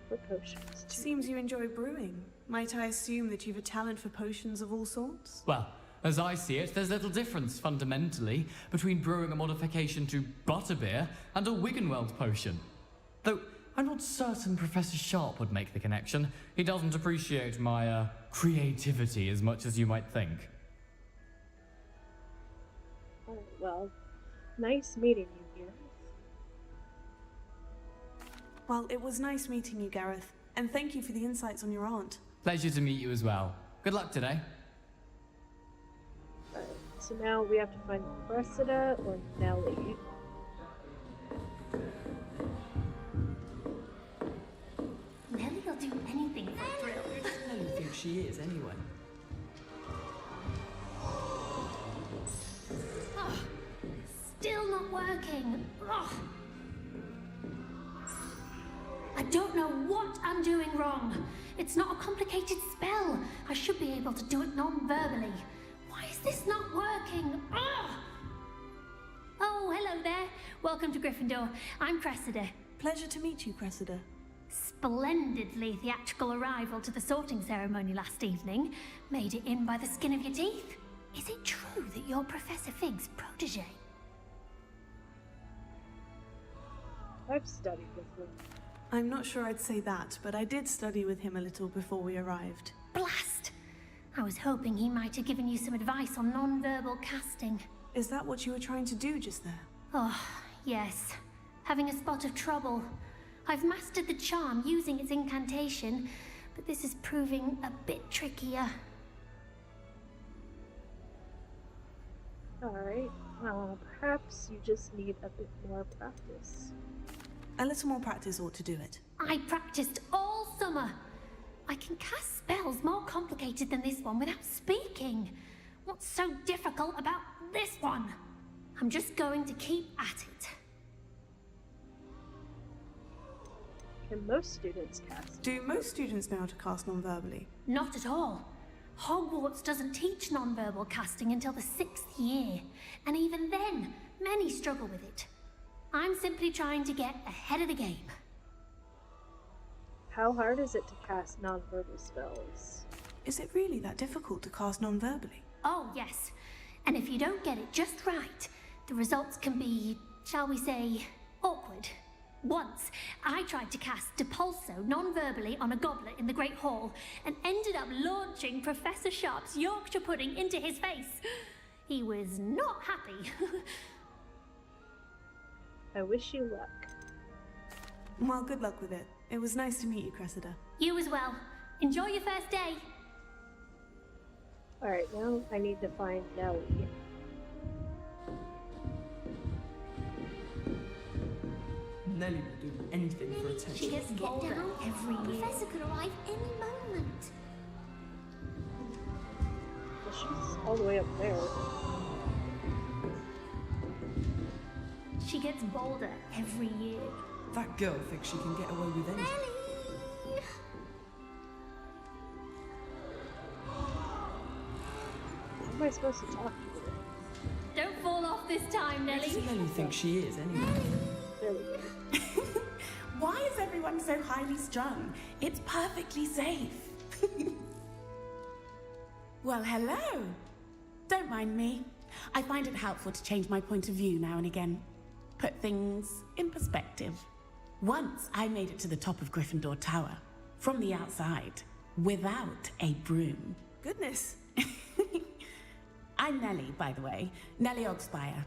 for potions? Seems you enjoy brewing. Might I assume that you've a talent for potions of all sorts? Well, as I see it, there's little difference, fundamentally, between brewing a modification to butterbeer and a Wiggenweld potion. Though, I'm not certain Professor Sharp would make the connection. He doesn't appreciate my, creativity as much as you might think. Oh, well, nice meeting you, Gareth. Well, it was nice meeting you, Gareth. And thank you for the insights on your aunt. Pleasure to meet you as well. Good luck today. Alright, so now we have to find Cressida or Nellie. Nellie will do anything for a thrill. Who does Nellie think she is, anyway? Oh, still not working. Ugh. I don't know what I'm doing wrong. It's not a complicated spell. I should be able to do it non-verbally. Why is this not working? Ugh. Oh, hello there. Welcome to Gryffindor. I'm Cressida. Pleasure to meet you, Cressida. Splendidly theatrical arrival to the sorting ceremony last evening. Made it in by the skin of your teeth. Is it true that you're Professor Fig's protege? I've studied with him. I'm not sure I'd say that, but I did study with him a little before we arrived. Blast! I was hoping he might have given you some advice on non-verbal casting. Is that what you were trying to do just there? Oh, yes. Having a spot of trouble. I've mastered the charm using its incantation, but this is proving a bit trickier. Alright, perhaps you just need a bit more practice. A little more practice ought to do it. I practiced all summer. I can cast spells more complicated than this one without speaking. What's so difficult about this one? I'm just going to keep at it. Can most students cast? Do most students know how to cast non-verbally? Not at all. Hogwarts doesn't teach non-verbal casting until the 6th year, and even then, many struggle with it. I'm simply trying to get ahead of the game. How hard is it to cast non-verbal spells? Is it really that difficult to cast non-verbally? Oh, yes. And if you don't get it just right, the results can be, shall we say, awkward. Once, I tried to cast Depulso non-verbally on a goblet in the Great Hall and ended up launching Professor Sharp's Yorkshire pudding into his face. He was not happy. I wish you luck. Well, good luck with it. It was nice to meet you, Cressida. You as well. Enjoy your first day. Alright, now I need to find Nellie. Nellie will do anything for attention. She gets bolder every year. Professor could arrive any moment. Well, she's all the way up there. She gets bolder every year. That girl thinks she can get away with anything. How am I supposed to talk to her? Don't fall off this time, Nellie. Who does Nellie think she is, anyway? There we go. Why is everyone so highly strung? It's perfectly safe. Well, hello. Don't mind me. I find it helpful to change my point of view now and again. Put things in perspective. Once I made it to the top of Gryffindor Tower, from the outside, without a broom. Goodness. I'm Nellie, by the way. Nellie Ogspire.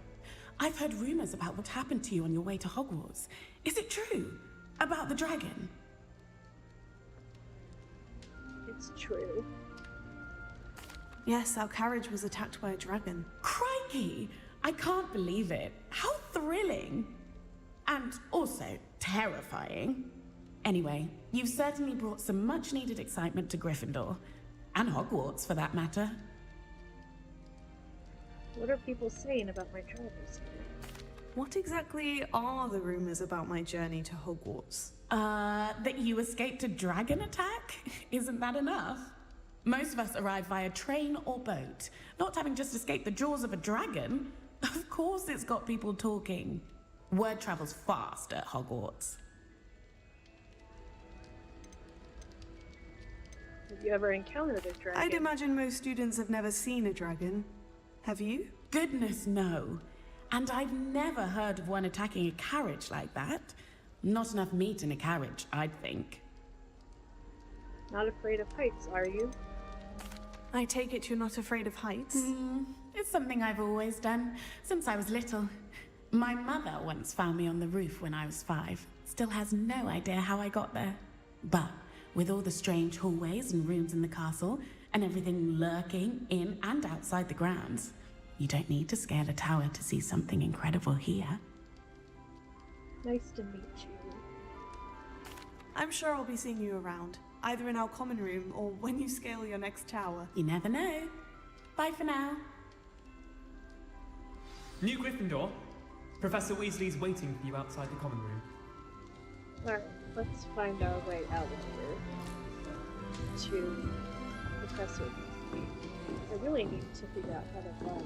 I've heard rumors about what happened to you on your way to Hogwarts. Is it true? About the dragon? It's true. Yes, our carriage was attacked by a dragon. Crikey! I can't believe it. How thrilling! And also terrifying. Anyway, you've certainly brought some much-needed excitement to Gryffindor. And Hogwarts, for that matter. What are people saying about my travels here? What exactly are the rumors about my journey to Hogwarts? That you escaped a dragon attack? Isn't that enough? Most of us arrive via train or boat, not having just escaped the jaws of a dragon. Of course it's got people talking. Word travels fast at Hogwarts. Have you ever encountered a dragon? I'd imagine most students have never seen a dragon. Have you? Goodness, no. And I've never heard of one attacking a carriage like that. Not enough meat in a carriage, I'd think. Not afraid of heights, are you? I take it you're not afraid of heights? It's something I've always done, since I was little. My mother once found me on the roof when I was 5. Still has no idea how I got there. But with all the strange hallways and rooms in the castle, and everything lurking in and outside the grounds, you don't need to scale a tower to see something incredible here. Nice to meet you. I'm sure I'll be seeing you around, either in our common room or when you scale your next tower. You never know. Bye for now. New Gryffindor. Professor Weasley's waiting for you outside the common room. Alright, let's find our way out of here to Professor Weasley. I really need to figure out how to run.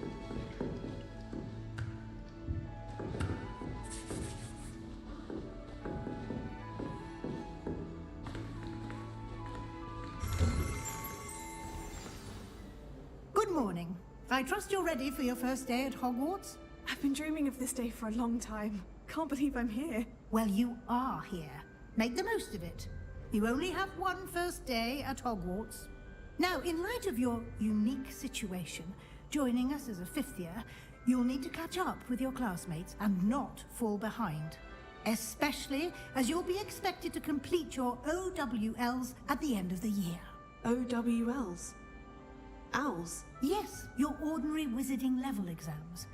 Good morning. I trust you're ready for your first day at Hogwarts? I've been dreaming of this day for a long time. Can't believe I'm here. Well, you are here. Make the most of it. You only have one first day at Hogwarts. Now, in light of your unique situation, joining us as a 5th year, you'll need to catch up with your classmates and not fall behind. Especially as you'll be expected to complete your OWLs at the end of the year. OWLs? Owls? Yes, your ordinary wizarding level exams.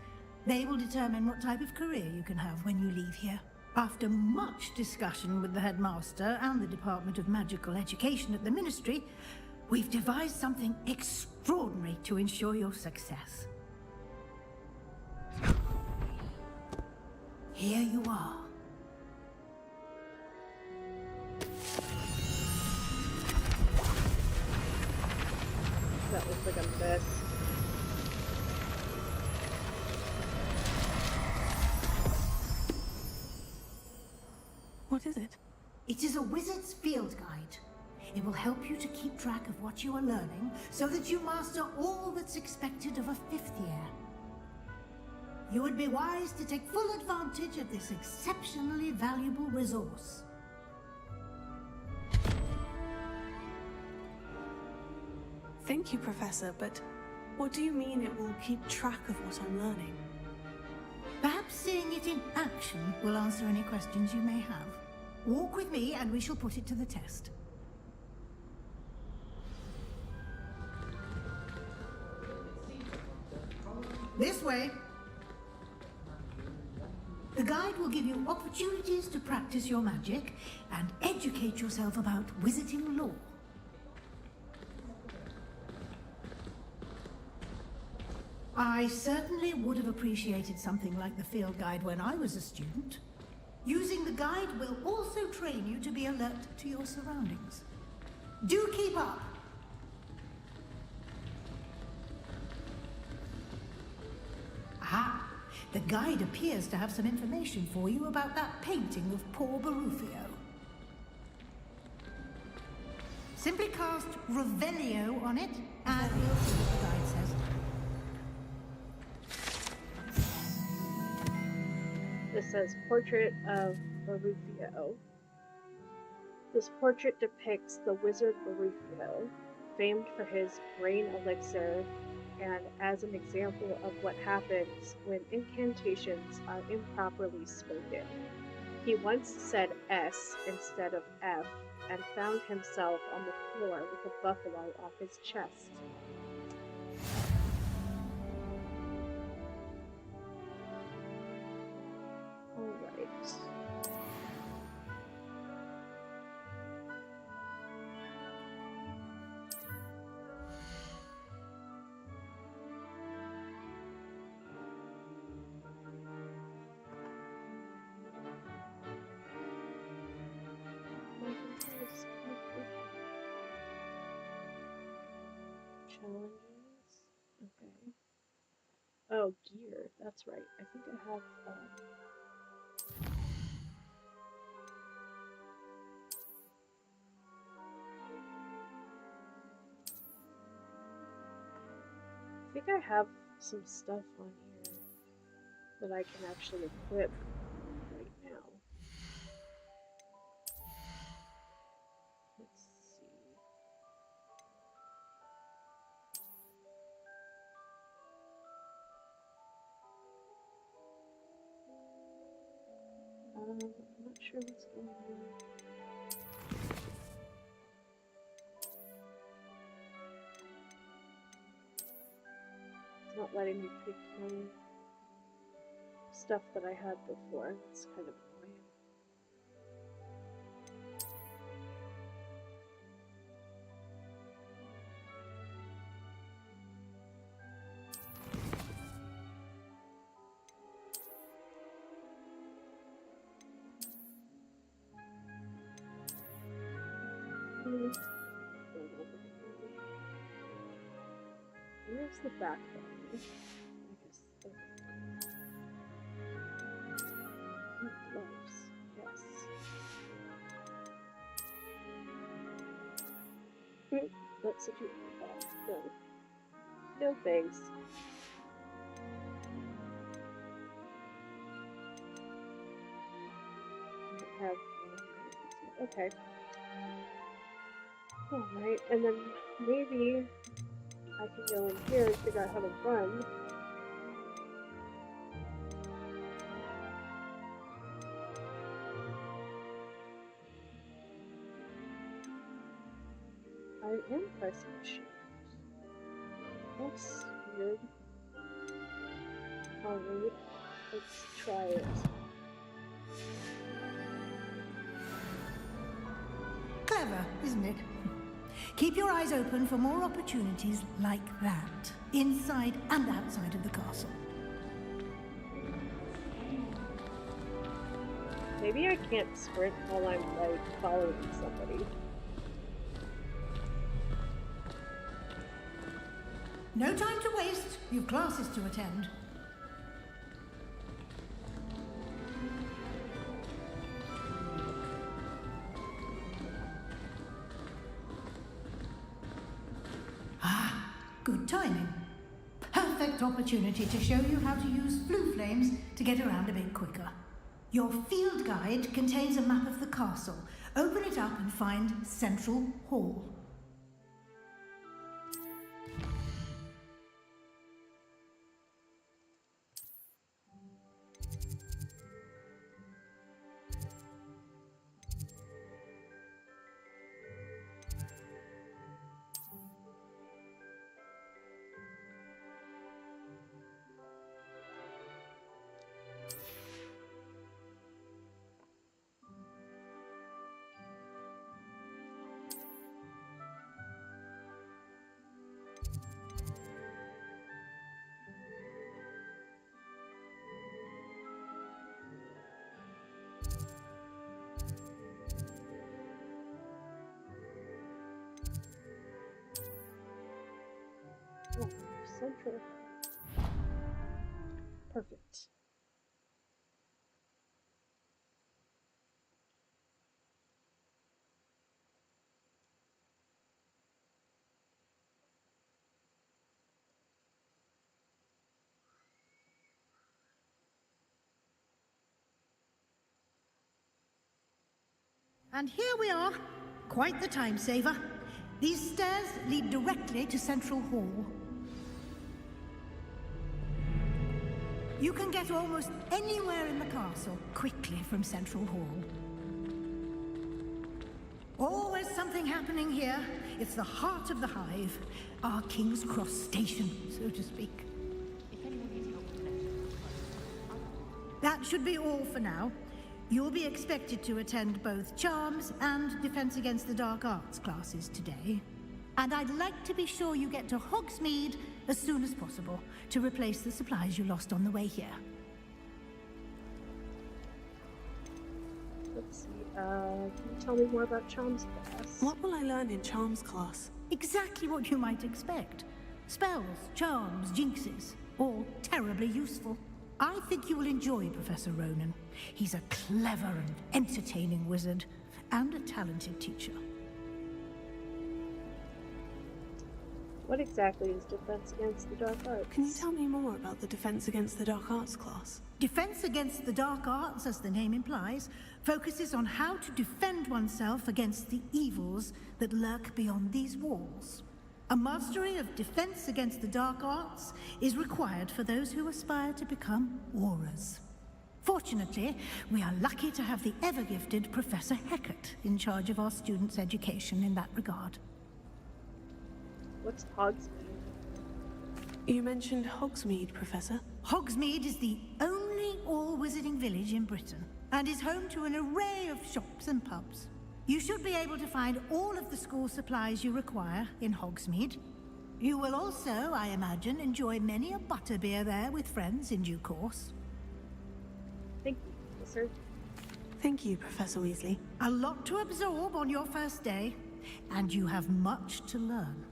They will determine what type of career you can have when you leave here. After much discussion with the headmaster and the Department of Magical Education at the Ministry, we've devised something extraordinary to ensure your success. Here you are. That looks like a mess. What is it? It is a wizard's field guide. It will help you to keep track of what you are learning so that you master all that's expected of a 5th year. You would be wise to take full advantage of this exceptionally valuable resource. Thank you, Professor, but what do you mean it will keep track of what I'm learning? Perhaps seeing it in action will answer any questions you may have. Walk with me and we shall put it to the test. This way. The guide will give you opportunities to practice your magic and educate yourself about wizarding lore. I certainly would have appreciated something like the field guide when I was a student. Using the guide will also train you to be alert to your surroundings. Do keep up! Aha! The guide appears to have some information for you about that painting of poor Barufio. Simply cast Revelio on it, and we'll see what the guide says. This says Portrait of Barufio. This portrait depicts the wizard Barufio, famed for his brain elixir, and as an example of what happens when incantations are improperly spoken. He once said S instead of F and found himself on the floor with a buffalo off his chest. Alright. Challenges. Okay. Oh, gear. That's right. I think I have. I think I have some stuff on here that I can actually equip right now. Let's see. I'm not sure what's going on. It's not letting me pick my stuff that I had before. It's kind of annoying. Where's the back button? I guess. Gloves. Yes. Let's see that. No. No thanks. I have. Okay. Alright, and then maybe I can go in here and figure out how to run. I am pressing shift. That's weird. Alright, let's try it. clever, isn't it? Keep your eyes open for more opportunities like that, inside and outside of the castle. Maybe I can't sprint while I'm, like, following somebody. No time to waste. You've classes to attend. Ah, good timing. Perfect opportunity to show you how to use flue flames to get around a bit quicker. Your field guide contains a map of the castle. Open it up and find Central Hall. Oh, Central. Perfect. And here we are. Quite the time saver. These stairs lead directly to Central Hall. You can get almost anywhere in the castle quickly from Central Hall. Always something happening here. It's the heart of the Hive, our King's Cross station, so to speak. That should be all for now. You'll be expected to attend both Charms and Defense Against the Dark Arts classes today. And I'd like to be sure you get to Hogsmeade as soon as possible to replace the supplies you lost on the way here. Let's see, can you tell me more about Charms class? What will I learn in Charms class? Exactly what you might expect. Spells, charms, jinxes, all terribly useful. I think you will enjoy Professor Ronen. He's a clever and entertaining wizard, and a talented teacher. What exactly is Defense Against the Dark Arts? Can you tell me more about the Defense Against the Dark Arts class? Defense Against the Dark Arts, as the name implies, focuses on how to defend oneself against the evils that lurk beyond these walls. A mastery of Defense Against the Dark Arts is required for those who aspire to become Aurors. Fortunately, we are lucky to have the ever-gifted Professor Hecat in charge of our students' education in that regard. What's Hogsmeade? You mentioned Hogsmeade, Professor. Hogsmeade is the only all-wizarding village in Britain, and is home to an array of shops and pubs. You should be able to find all of the school supplies you require in Hogsmeade. You will also, I imagine, enjoy many a butterbeer there with friends in due course. Thank you, Professor. Thank you, Professor Weasley. A lot to absorb on your first day, and you have much to learn.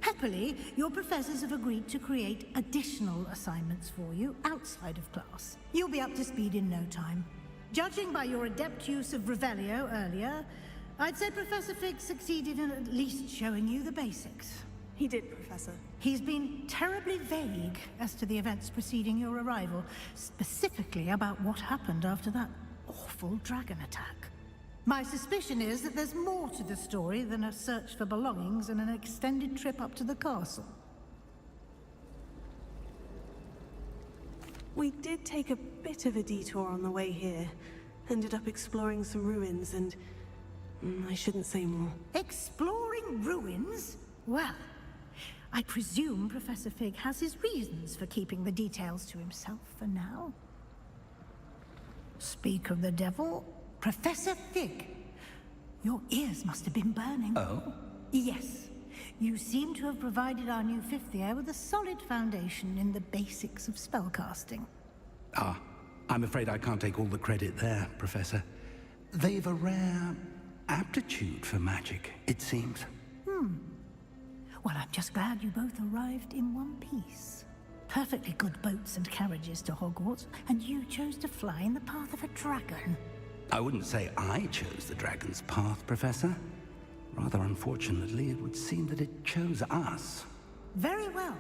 Happily, your professors have agreed to create additional assignments for you outside of class. You'll be up to speed in no time. Judging by your adept use of Revelio earlier, I'd say Professor Fig succeeded in at least showing you the basics. He did, Professor. He's been terribly vague as to the events preceding your arrival, specifically about what happened after that awful dragon attack. My suspicion is that there's more to the story than a search for belongings and an extended trip up to the castle. We did take a bit of a detour on the way here. Ended up exploring some ruins and... I shouldn't say more. Exploring ruins? Well, I presume Professor Fig has his reasons for keeping the details to himself for now. Speak of the devil, Professor Fig. Your ears must have been burning. Oh? Yes. You seem to have provided our new fifth year with a solid foundation in the basics of spellcasting. Ah, I'm afraid I can't take all the credit there, Professor. They've a rare aptitude for magic, it seems. Well, I'm just glad you both arrived in one piece. Perfectly good boats and carriages to Hogwarts, and you chose to fly in the path of a dragon. I wouldn't say I chose the dragon's path, Professor. Rather unfortunately, it would seem that it chose us. Very well.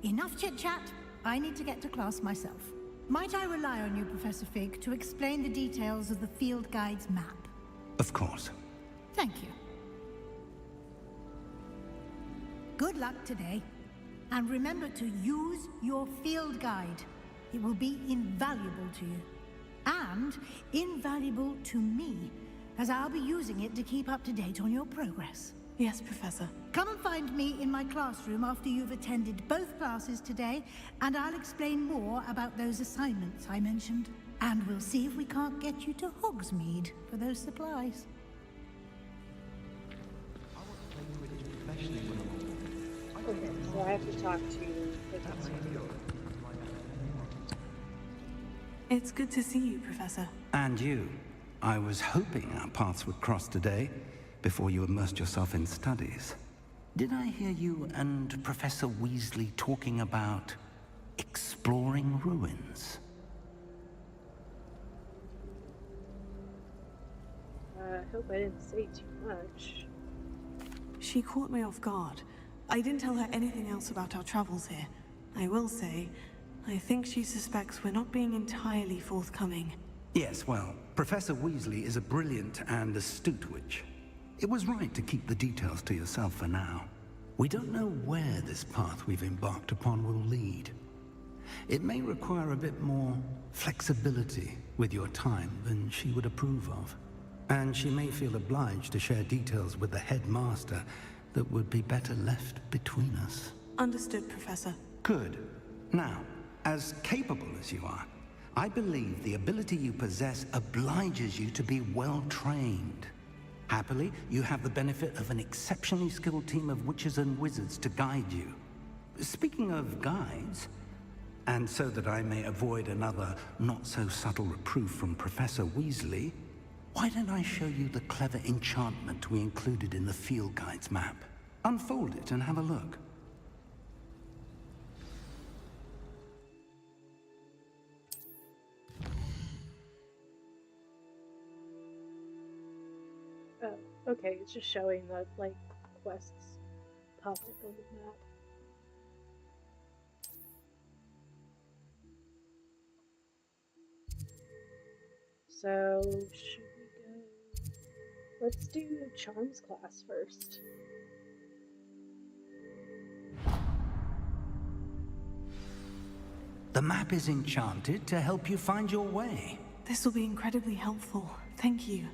Enough chit-chat. I need to get to class myself. Might I rely on you, Professor Fig, to explain the details of the field guide's map? Of course. Thank you. Good luck today. And remember to use your field guide. It will be invaluable to you. And invaluable to me, as I'll be using it to keep up to date on your progress. Yes, Professor. Come and find me in my classroom after you've attended both classes today, and I'll explain more about those assignments I mentioned. And we'll see if we can't get you to Hogsmeade for those supplies. Okay, so I have to talk to Professor. It's good to see you, Professor. And you. I was hoping our paths would cross today, before you immersed yourself in studies. Did I hear you and Professor Weasley talking about exploring ruins? I hope I didn't say too much. She caught me off guard. I didn't tell her anything else about our travels here. I will say, I think she suspects we're not being entirely forthcoming. Yes, well, Professor Weasley is a brilliant and astute witch. It was right to keep the details to yourself for now. We don't know where this path we've embarked upon will lead. It may require a bit more flexibility with your time than she would approve of. And she may feel obliged to share details with the headmaster that would be better left between us. Understood, Professor. Good. Now, as capable as you are, I believe the ability you possess obliges you to be well trained. Happily, you have the benefit of an exceptionally skilled team of witches and wizards to guide you. Speaking of guides, and so that I may avoid another not-so-subtle reproof from Professor Weasley, why don't I show you the clever enchantment we included in the field guide's map? Unfold it and have a look. Oh, okay, it's just showing the, like, quests pop up on the map. So, should we go... Let's do Charms class first. The map is enchanted to help you find your way. This will be incredibly helpful. Thank you.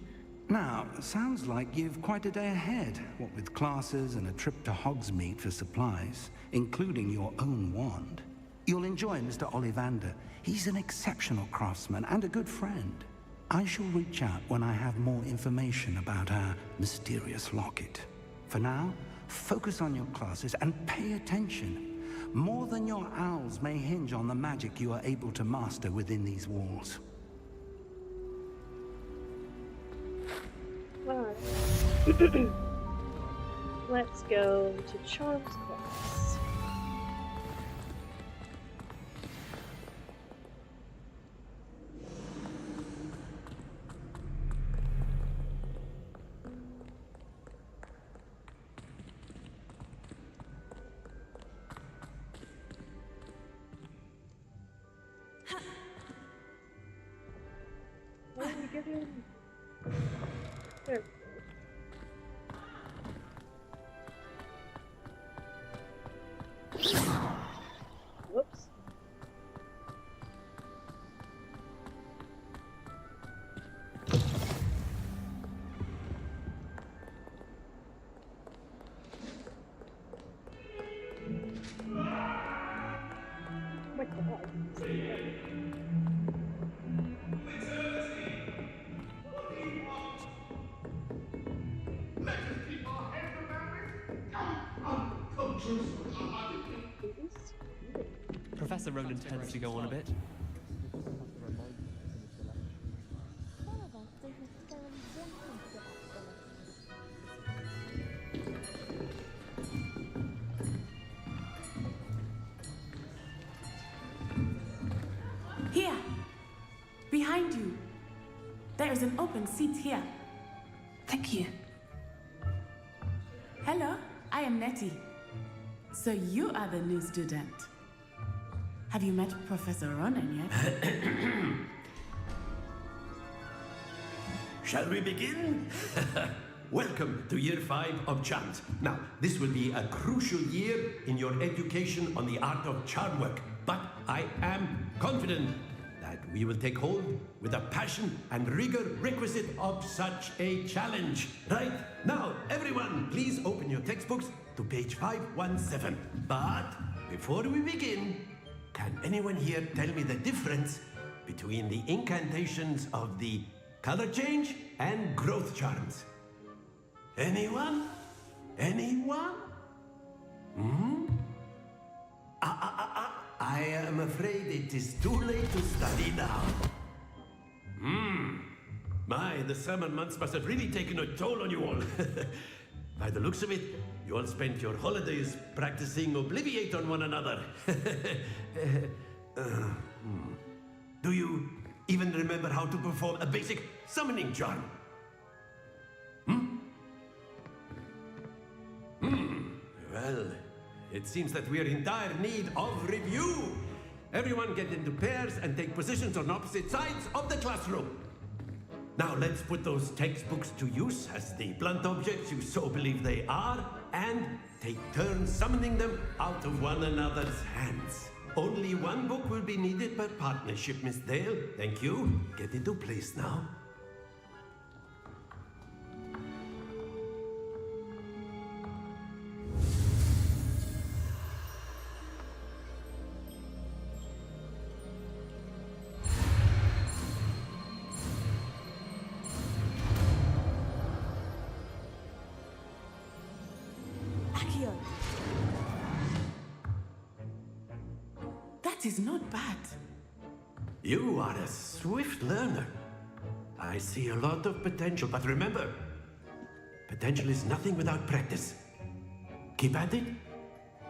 Now, sounds like you've quite a day ahead, what with classes and a trip to Hogsmeade for supplies, including your own wand. You'll enjoy Mr. Ollivander. He's an exceptional craftsman and a good friend. I shall reach out when I have more information about our mysterious locket. For now, focus on your classes and pay attention. More than your owls may hinge on the magic you are able to master within these walls. Alright. Let's go to Charms class. How do we get in? There we go. Whoops. Oh my god. Professor Roland tends to go on a bit. Here! Behind you! There is an open seat here. Thank you. Hello, I am Nettie. So you are the new student. Have you met Professor Ronan yet? Shall we begin? Welcome to Year 5 of Charms. Now, this will be a crucial year in your education on the art of charm work, but I am confident that we will take hold with the passion and rigor requisite of such a challenge. Right, now, everyone, please open your textbooks to page 517. But before we begin, can anyone here tell me the difference between the incantations of the color change and growth charms? Anyone? Anyone? Hmm? I am afraid it is too late to study now. The summer months must have really taken a toll on you all. By the looks of it, you all spent your holidays practicing Obliviate on one another. Do you even remember how to perform a basic summoning charm? Well, it seems that we are in dire need of review. Everyone get into pairs and take positions on opposite sides of the classroom. Now let's put those textbooks to use as the blunt objects you so believe they are, and take turns summoning them out of one another's hands. Only one book will be needed per partnership, Miss Dale. Thank you. Get into place now. Accio. That is not bad. You are a swift learner. I see a lot of potential, but remember, potential is nothing without practice. Keep at it.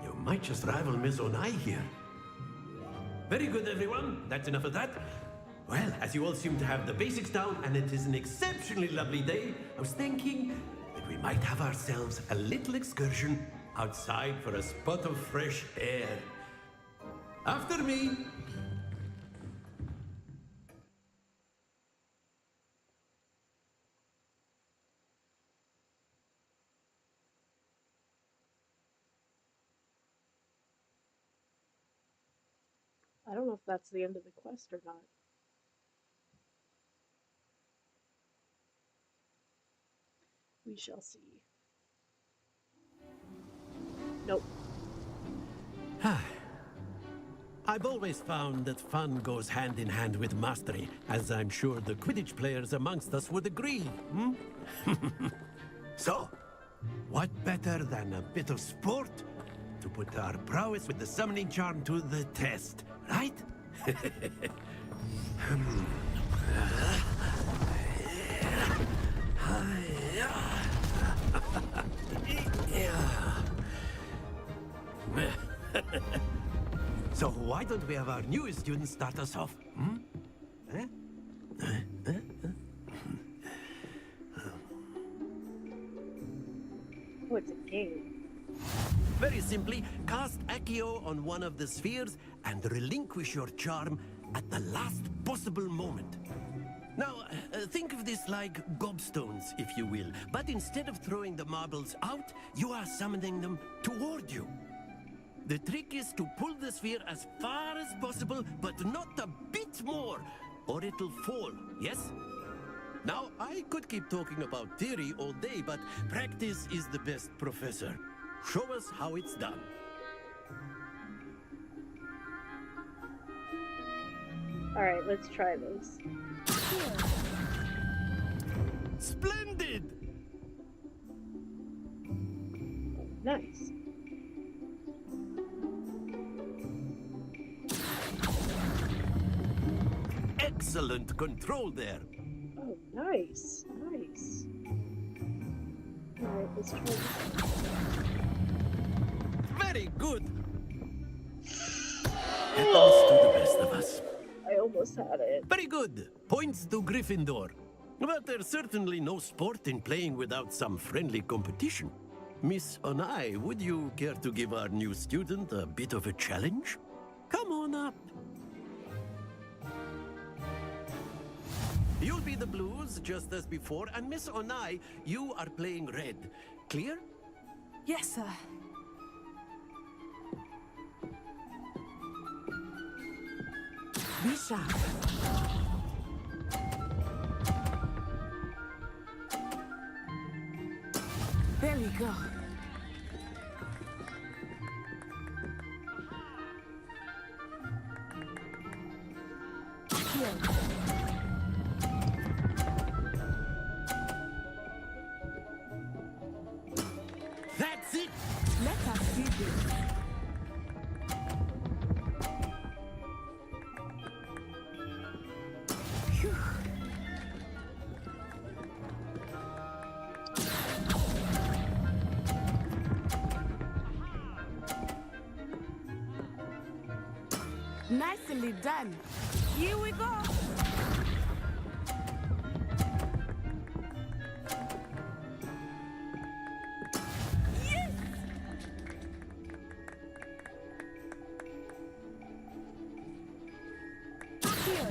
You might just rival Miss Onai here. Very good, everyone. That's enough of that. Well, as you all seem to have the basics down, and it is an exceptionally lovely day, I was thinking that we might have ourselves a little excursion outside for a spot of fresh air. After me. I don't know if that's the end of the quest or not. We shall see. Nope. I've always found that fun goes hand in hand with mastery, as I'm sure the Quidditch players amongst us would agree, So, what better than a bit of sport to put our prowess with the summoning charm to the test, right? So why don't we have our newest student start us off? Oh, it's a game. Very simply, cast Accio on one of the spheres and relinquish your charm at the last possible moment. Now, think of this like gobstones, if you will, but instead of throwing the marbles out, you are summoning them toward you. The trick is to pull the sphere as far as possible, but not a bit more, or it'll fall, yes? Now, I could keep talking about theory all day, but practice is the best professor. Show us how it's done. Alright, let's try this. Splendid! Nice. Excellent control there. Oh, nice. Nice. Alright, let's try this. Very good. Happens to the best of us. I almost had it. Very good. Points to Gryffindor. But there's certainly no sport in playing without some friendly competition. Miss Onai, would you care to give our new student a bit of a challenge? Come on up. You'll be the blues, just as before, and Miss Onai, you are playing red. Clear? Yes, sir. Be sharp. There we go. Here. That's it! Let us see this. Phew. Nicely done. Here we go. Yes! Here.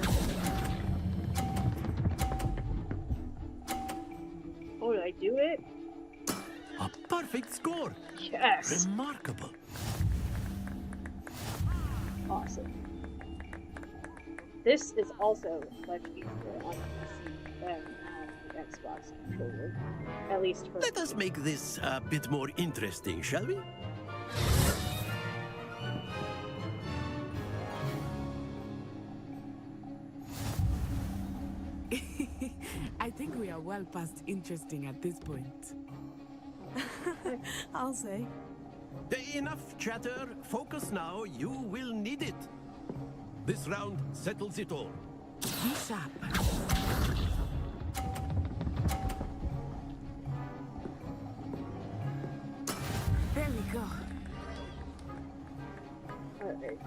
Oh, did I do it? A perfect score. Yes. Remarkable. Awesome. This is also much easier on PC than on the Xbox controller. At least for Let us make this a bit more interesting, shall we? I think we are well past interesting at this point. I'll say. Enough chatter. Focus now. You will need it. This round settles it all. Be sharp. There we go. Alright.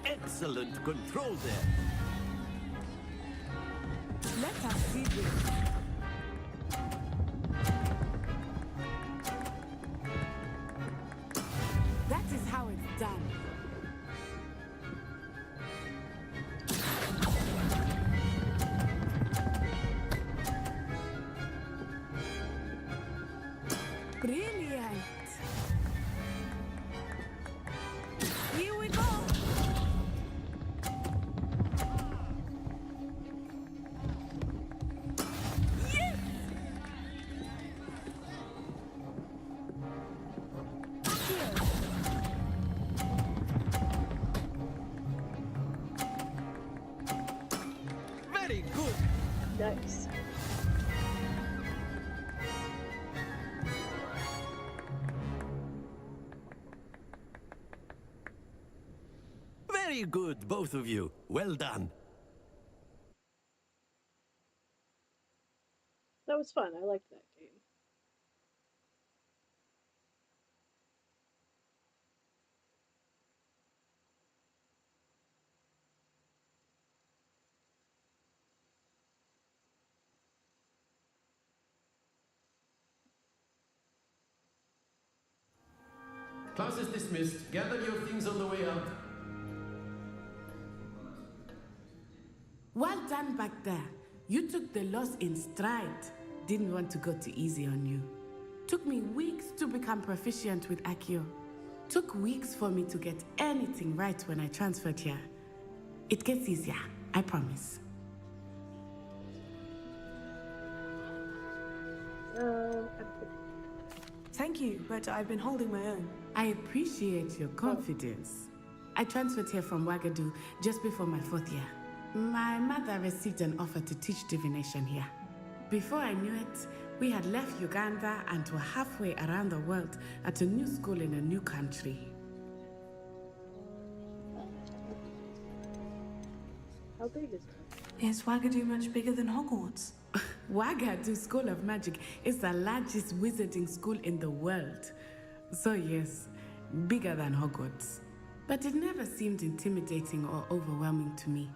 Excellent control there. Let us see this. That is how it's done. Brilliant. Here we go. Yes! Here. Very good. Nice. Very good, both of you. Well done. That was fun. I liked that game. Class is dismissed. Gather your things on the way out. Well done back there. You took the loss in stride. Didn't want to go too easy on you. Took me weeks to become proficient with Accio. Took weeks for me to get anything right when I transferred here. It gets easier, I promise. Thank you, but I've been holding my own. I appreciate your confidence. I transferred here from Wagadu just before my 4th year. My mother received an offer to teach divination here. Before I knew it, we had left Uganda and were halfway around the world at a new school in a new country. How big is it? Is Wagadu much bigger than Hogwarts? Wagadu School of Magic is the largest wizarding school in the world. So yes, bigger than Hogwarts. But it never seemed intimidating or overwhelming to me.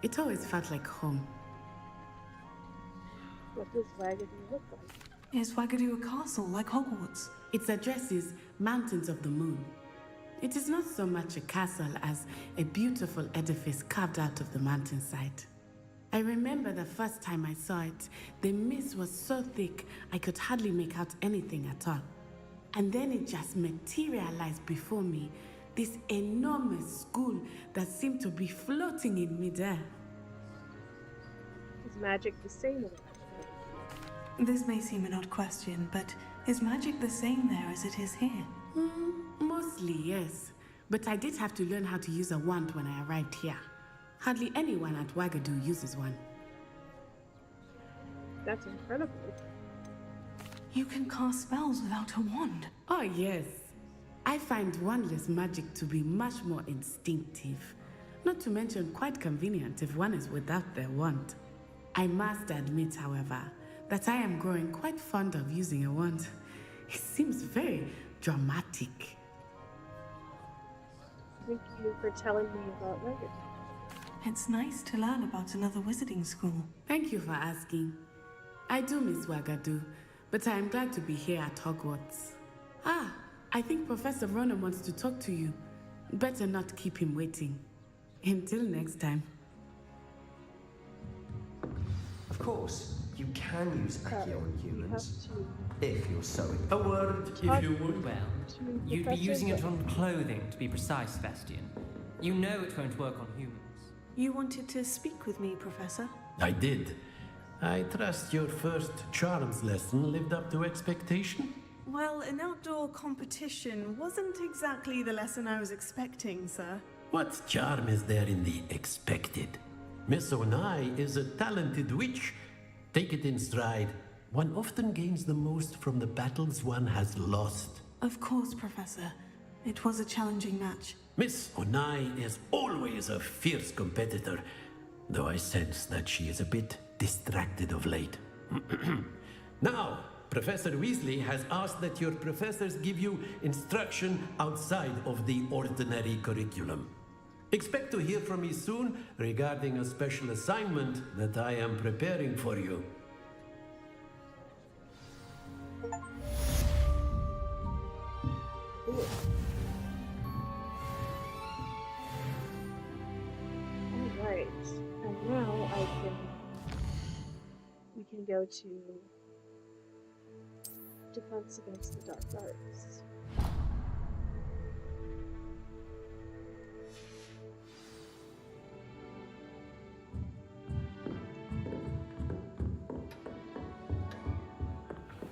It always felt like home. What does Wagadu look like? Is Wagadu a castle like Hogwarts? Its address is Mountains of the Moon. It is not so much a castle as a beautiful edifice carved out of the mountainside. I remember the first time I saw it, the mist was so thick I could hardly make out anything at all. And then it just materialized before me, this enormous school that seemed to be floating in midair. Is magic the same in it? This may seem an odd question, but is magic the same there as it is here? Mostly, yes. But I did have to learn how to use a wand when I arrived here. Hardly anyone at Wagadu uses one. That's incredible. You can cast spells without a wand. Oh, yes. I find wandless magic to be much more instinctive. Not to mention quite convenient if one is without their wand. I must admit, however, that I am growing quite fond of using a wand. It seems very dramatic. Thank you for telling me about Wagadu. It's nice to learn about another wizarding school. Thank you for asking. I do miss Wagadu, but I am glad to be here at Hogwarts. Ah, I think Professor Ronen wants to talk to you. Better not keep him waiting. Until next time. Of course, you can use Accio on humans, if you're so inclined. A word, if you would. Well, you'd be using it on clothing, to be precise, Sebastian. You know it won't work on humans. You wanted to speak with me, Professor? I did. I trust your first charms lesson lived up to expectation? Well, an outdoor competition wasn't exactly the lesson I was expecting, sir. What charm is there in the expected? Miss Onai is a talented witch. Take it in stride. One often gains the most from the battles one has lost. Of course, Professor. It was a challenging match. Miss Onai is always a fierce competitor, though I sense that she is a bit distracted of late. Now, Professor Weasley has asked that your professors give you instruction outside of the ordinary curriculum. Expect to hear from me soon regarding a special assignment that I am preparing for you. Alright, and now we can go to Defense Against the Dark Arts.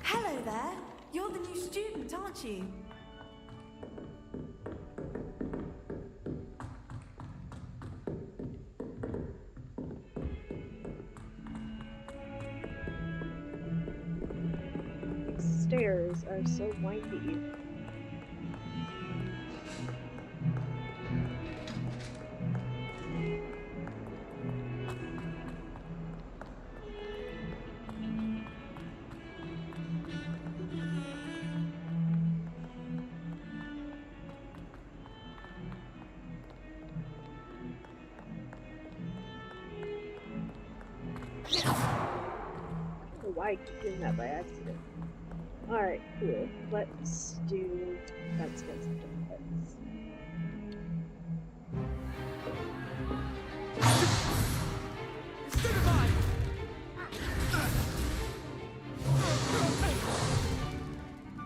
Hello there. You're the new student, aren't you? Stairs are so windy. Why I keep doing that by accident? Alright, cool. Let's do Defense Against the Dark Arts.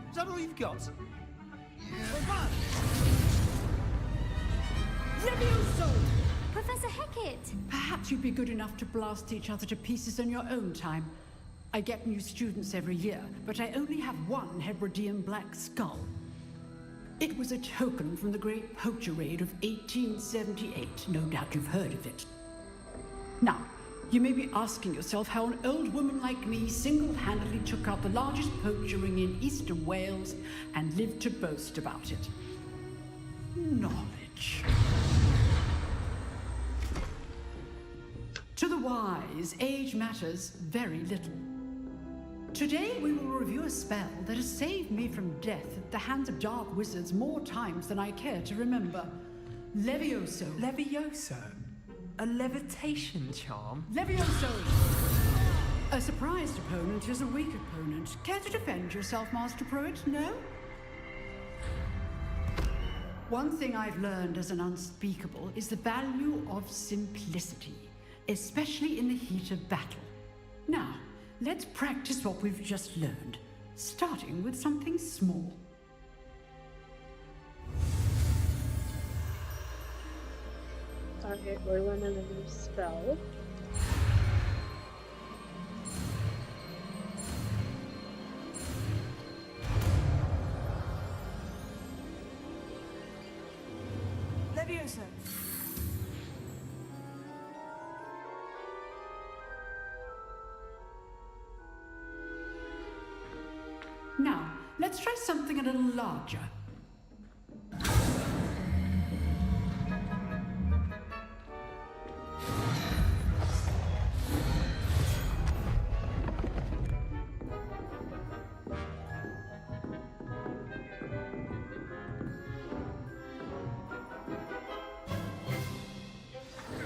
Is that all you've got? Levioso! Professor Hecat! Perhaps you'd be good enough to blast each other to pieces in your own time. I get new students every year, but I only have one Hebridean black skull. It was a token from the Great Poacher Raid of 1878. No doubt you've heard of it. Now, you may be asking yourself how an old woman like me single-handedly took out the largest poacher ring in eastern Wales and lived to boast about it. Knowledge. To the wise, age matters very little. Today we will review a spell that has saved me from death at the hands of dark wizards more times than I care to remember. Levioso. Levioso? A levitation charm? Levioso! A surprised opponent is a weak opponent. Care to defend yourself, Master Pruitt? No? One thing I've learned as an unspeakable is the value of simplicity, especially in the heat of battle. Now, let's practice what we've just learned, starting with something small. Okay, we're learning a new spell. Levioso! Now, let's try something a little larger.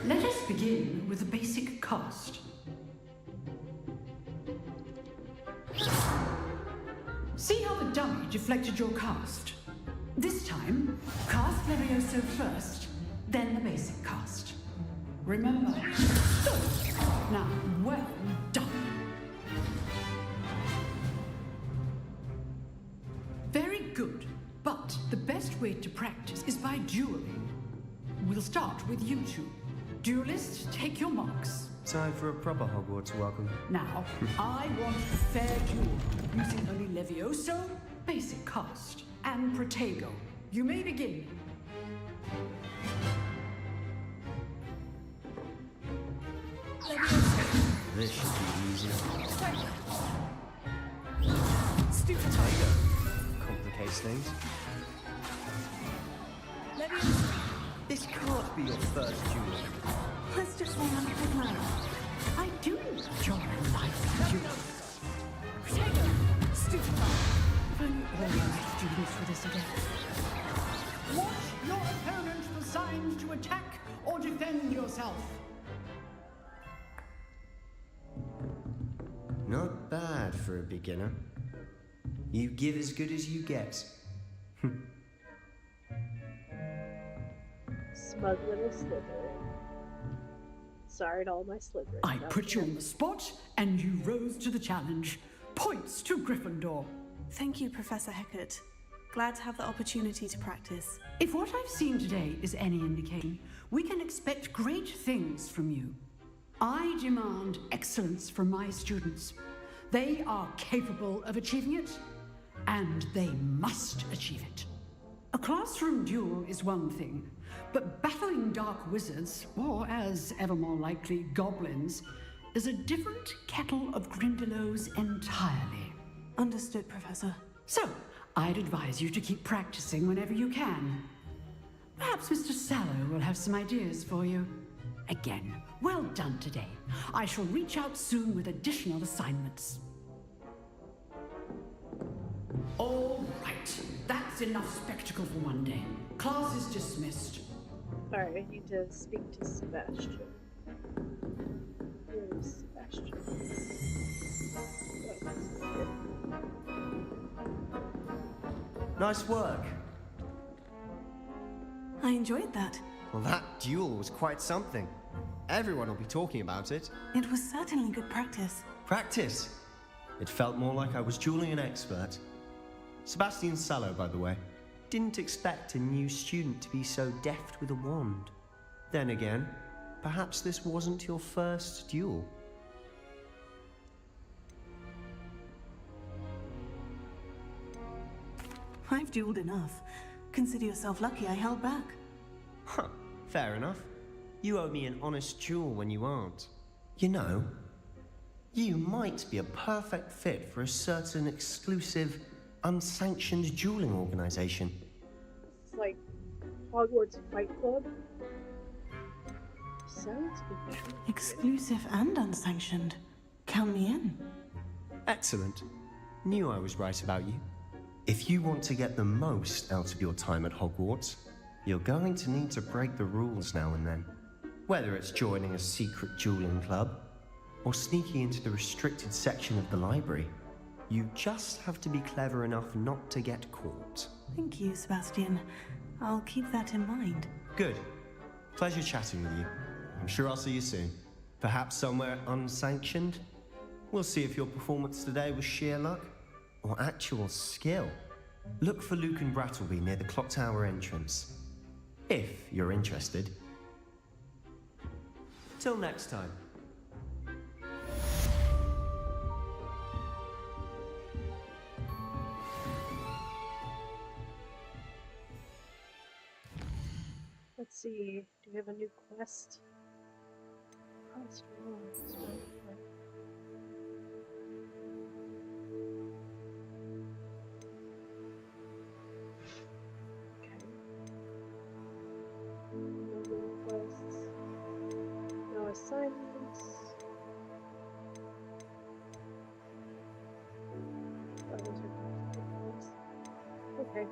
Let us begin with the basic cast. See how the dummy deflected your cast? This time, cast Levioso first, then the basic cast. Remember? Good. Now, well done. Very good, but the best way to practice is by dueling. We'll start with you two. Duelists, take your marks. Time for a proper Hogwarts welcome. Now, I want a fair duel, using only Levioso, basic cast, and Protego. You may begin. This should be easier. Stupid Tiger. Complicates things. Levioso! This can't be your first duel. Let's just run on a quick line. I do enjoy life duels. Protego! Stupid If only all my students were this again. Watch your opponent for signs to attack or defend yourself. Not bad for a beginner. You give as good as you get. Smug little Slytherin. Sorry to all my Slytherins. I put you on the spot, and you rose to the challenge. Points to Gryffindor. Thank you, Professor Hecat. Glad to have the opportunity to practice. If what I've seen today is any indication, we can expect great things from you. I demand excellence from my students. They are capable of achieving it, and they must achieve it. A classroom duel is one thing, but battling dark wizards, or as ever more likely, goblins, is a different kettle of Grindylows entirely. Understood, Professor. So, I'd advise you to keep practicing whenever you can. Perhaps Mr. Sallow will have some ideas for you. Again, well done today. I shall reach out soon with additional assignments. All right, that's enough spectacle for one day. Class is dismissed. Alright, I need to speak to Sebastian. Where is Sebastian? Nice work. I enjoyed that. Well, that duel was quite something. Everyone will be talking about it. It was certainly good practice. Practice? It felt more like I was dueling an expert. Sebastian Sallow, by the way. Didn't expect a new student to be so deft with a wand. Then again, perhaps this wasn't your first duel. I've dueled enough. Consider yourself lucky I held back. Huh, fair enough. You owe me an honest jewel when you aren't. You know, you might be a perfect fit for a certain exclusive, unsanctioned dueling organization. It's like Hogwarts Fight Club. Sounds intriguing. Exclusive and unsanctioned. Count me in. Excellent. Knew I was right about you. If you want to get the most out of your time at Hogwarts, you're going to need to break the rules now and then. Whether it's joining a secret dueling club, or sneaking into the restricted section of the library, you just have to be clever enough not to get caught. Thank you, Sebastian. I'll keep that in mind. Good. Pleasure chatting with you. I'm sure I'll see you soon. Perhaps somewhere unsanctioned? We'll see if your performance today was sheer luck or actual skill. Look for Luke and Brattleby near the clock tower entrance. If you're interested. Till next time. Let's see. Do we have a new quest? Quest rules. Okay. No new quests. No assignments. Oh, those are quests. Okay.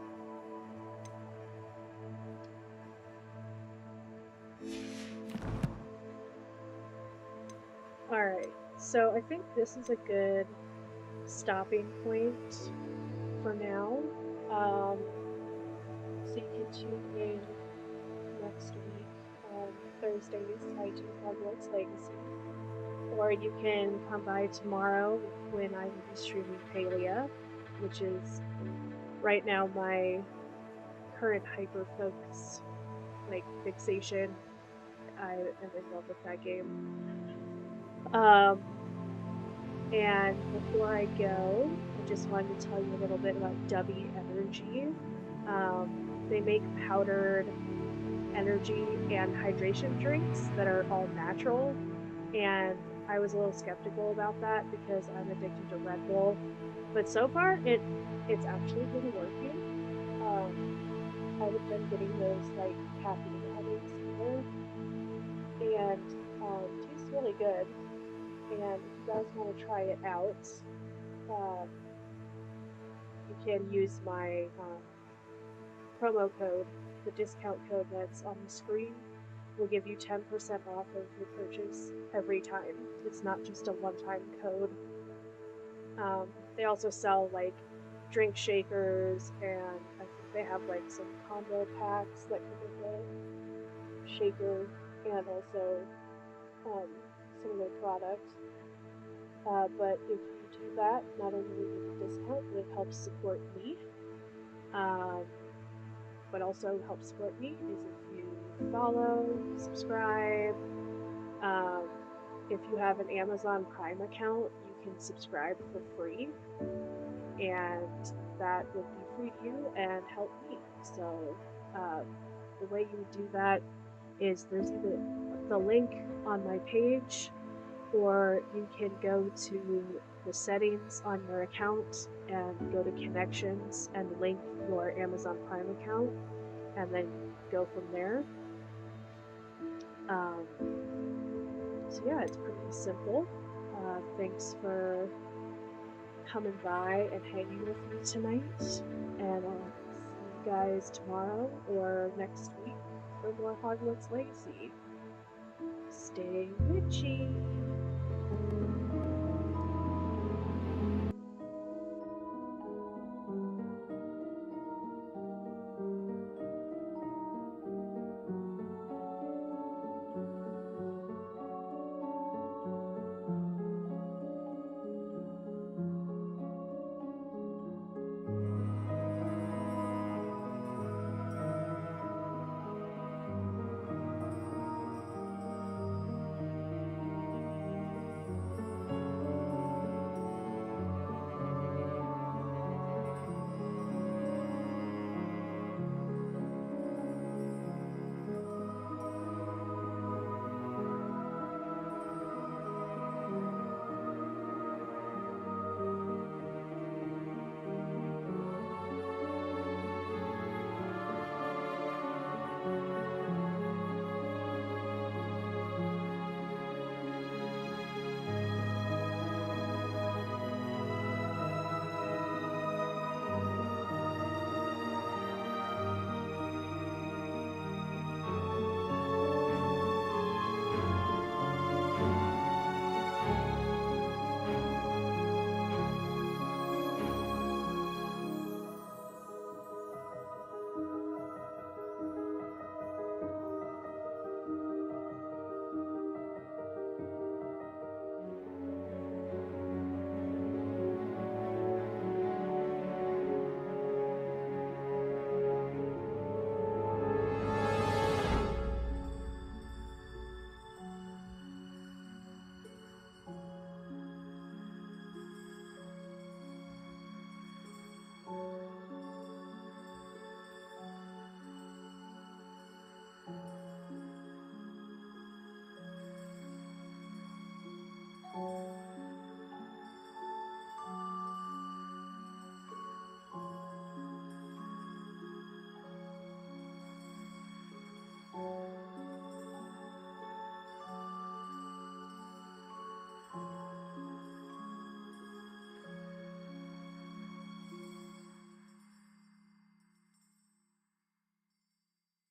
Alright, so I think this is a good stopping point for now. So you can tune in next week on Thursdays, I do Hogwarts Legacy. Or you can come by tomorrow when I will be streaming Palia, which is right now my current hyper-focus, fixation. I am in love with that game. And before I go, I just wanted to tell you a little bit about Dubby Energy. They make powdered energy and hydration drinks that are all natural, and I was a little skeptical about that because I'm addicted to Red Bull, but so far it's actually been working. I've been getting those caffeine headaches here, and it tastes really good. And if you guys want to try it out, you can use my promo code. The discount code that's on the screen will give you 10% off of your purchase every time. It's not just a one-time code. They also sell drink shakers, and I think they have some combo packs that come with the shaker and also some of their product. But if you do that, not only will you get a discount, but it helps support me. What also helps support me is if you follow, subscribe. If you have an Amazon Prime account, you can subscribe for free, and that would be free to you and help me. So the way you would do that is there's either the link on my page, or you can go to the settings on your account and go to connections and link your Amazon Prime account, and then go from there. So yeah, it's pretty simple. Thanks for coming by and hanging with me tonight, and I'll see you guys tomorrow or next week for more Hogwarts Legacy. Stay witchy!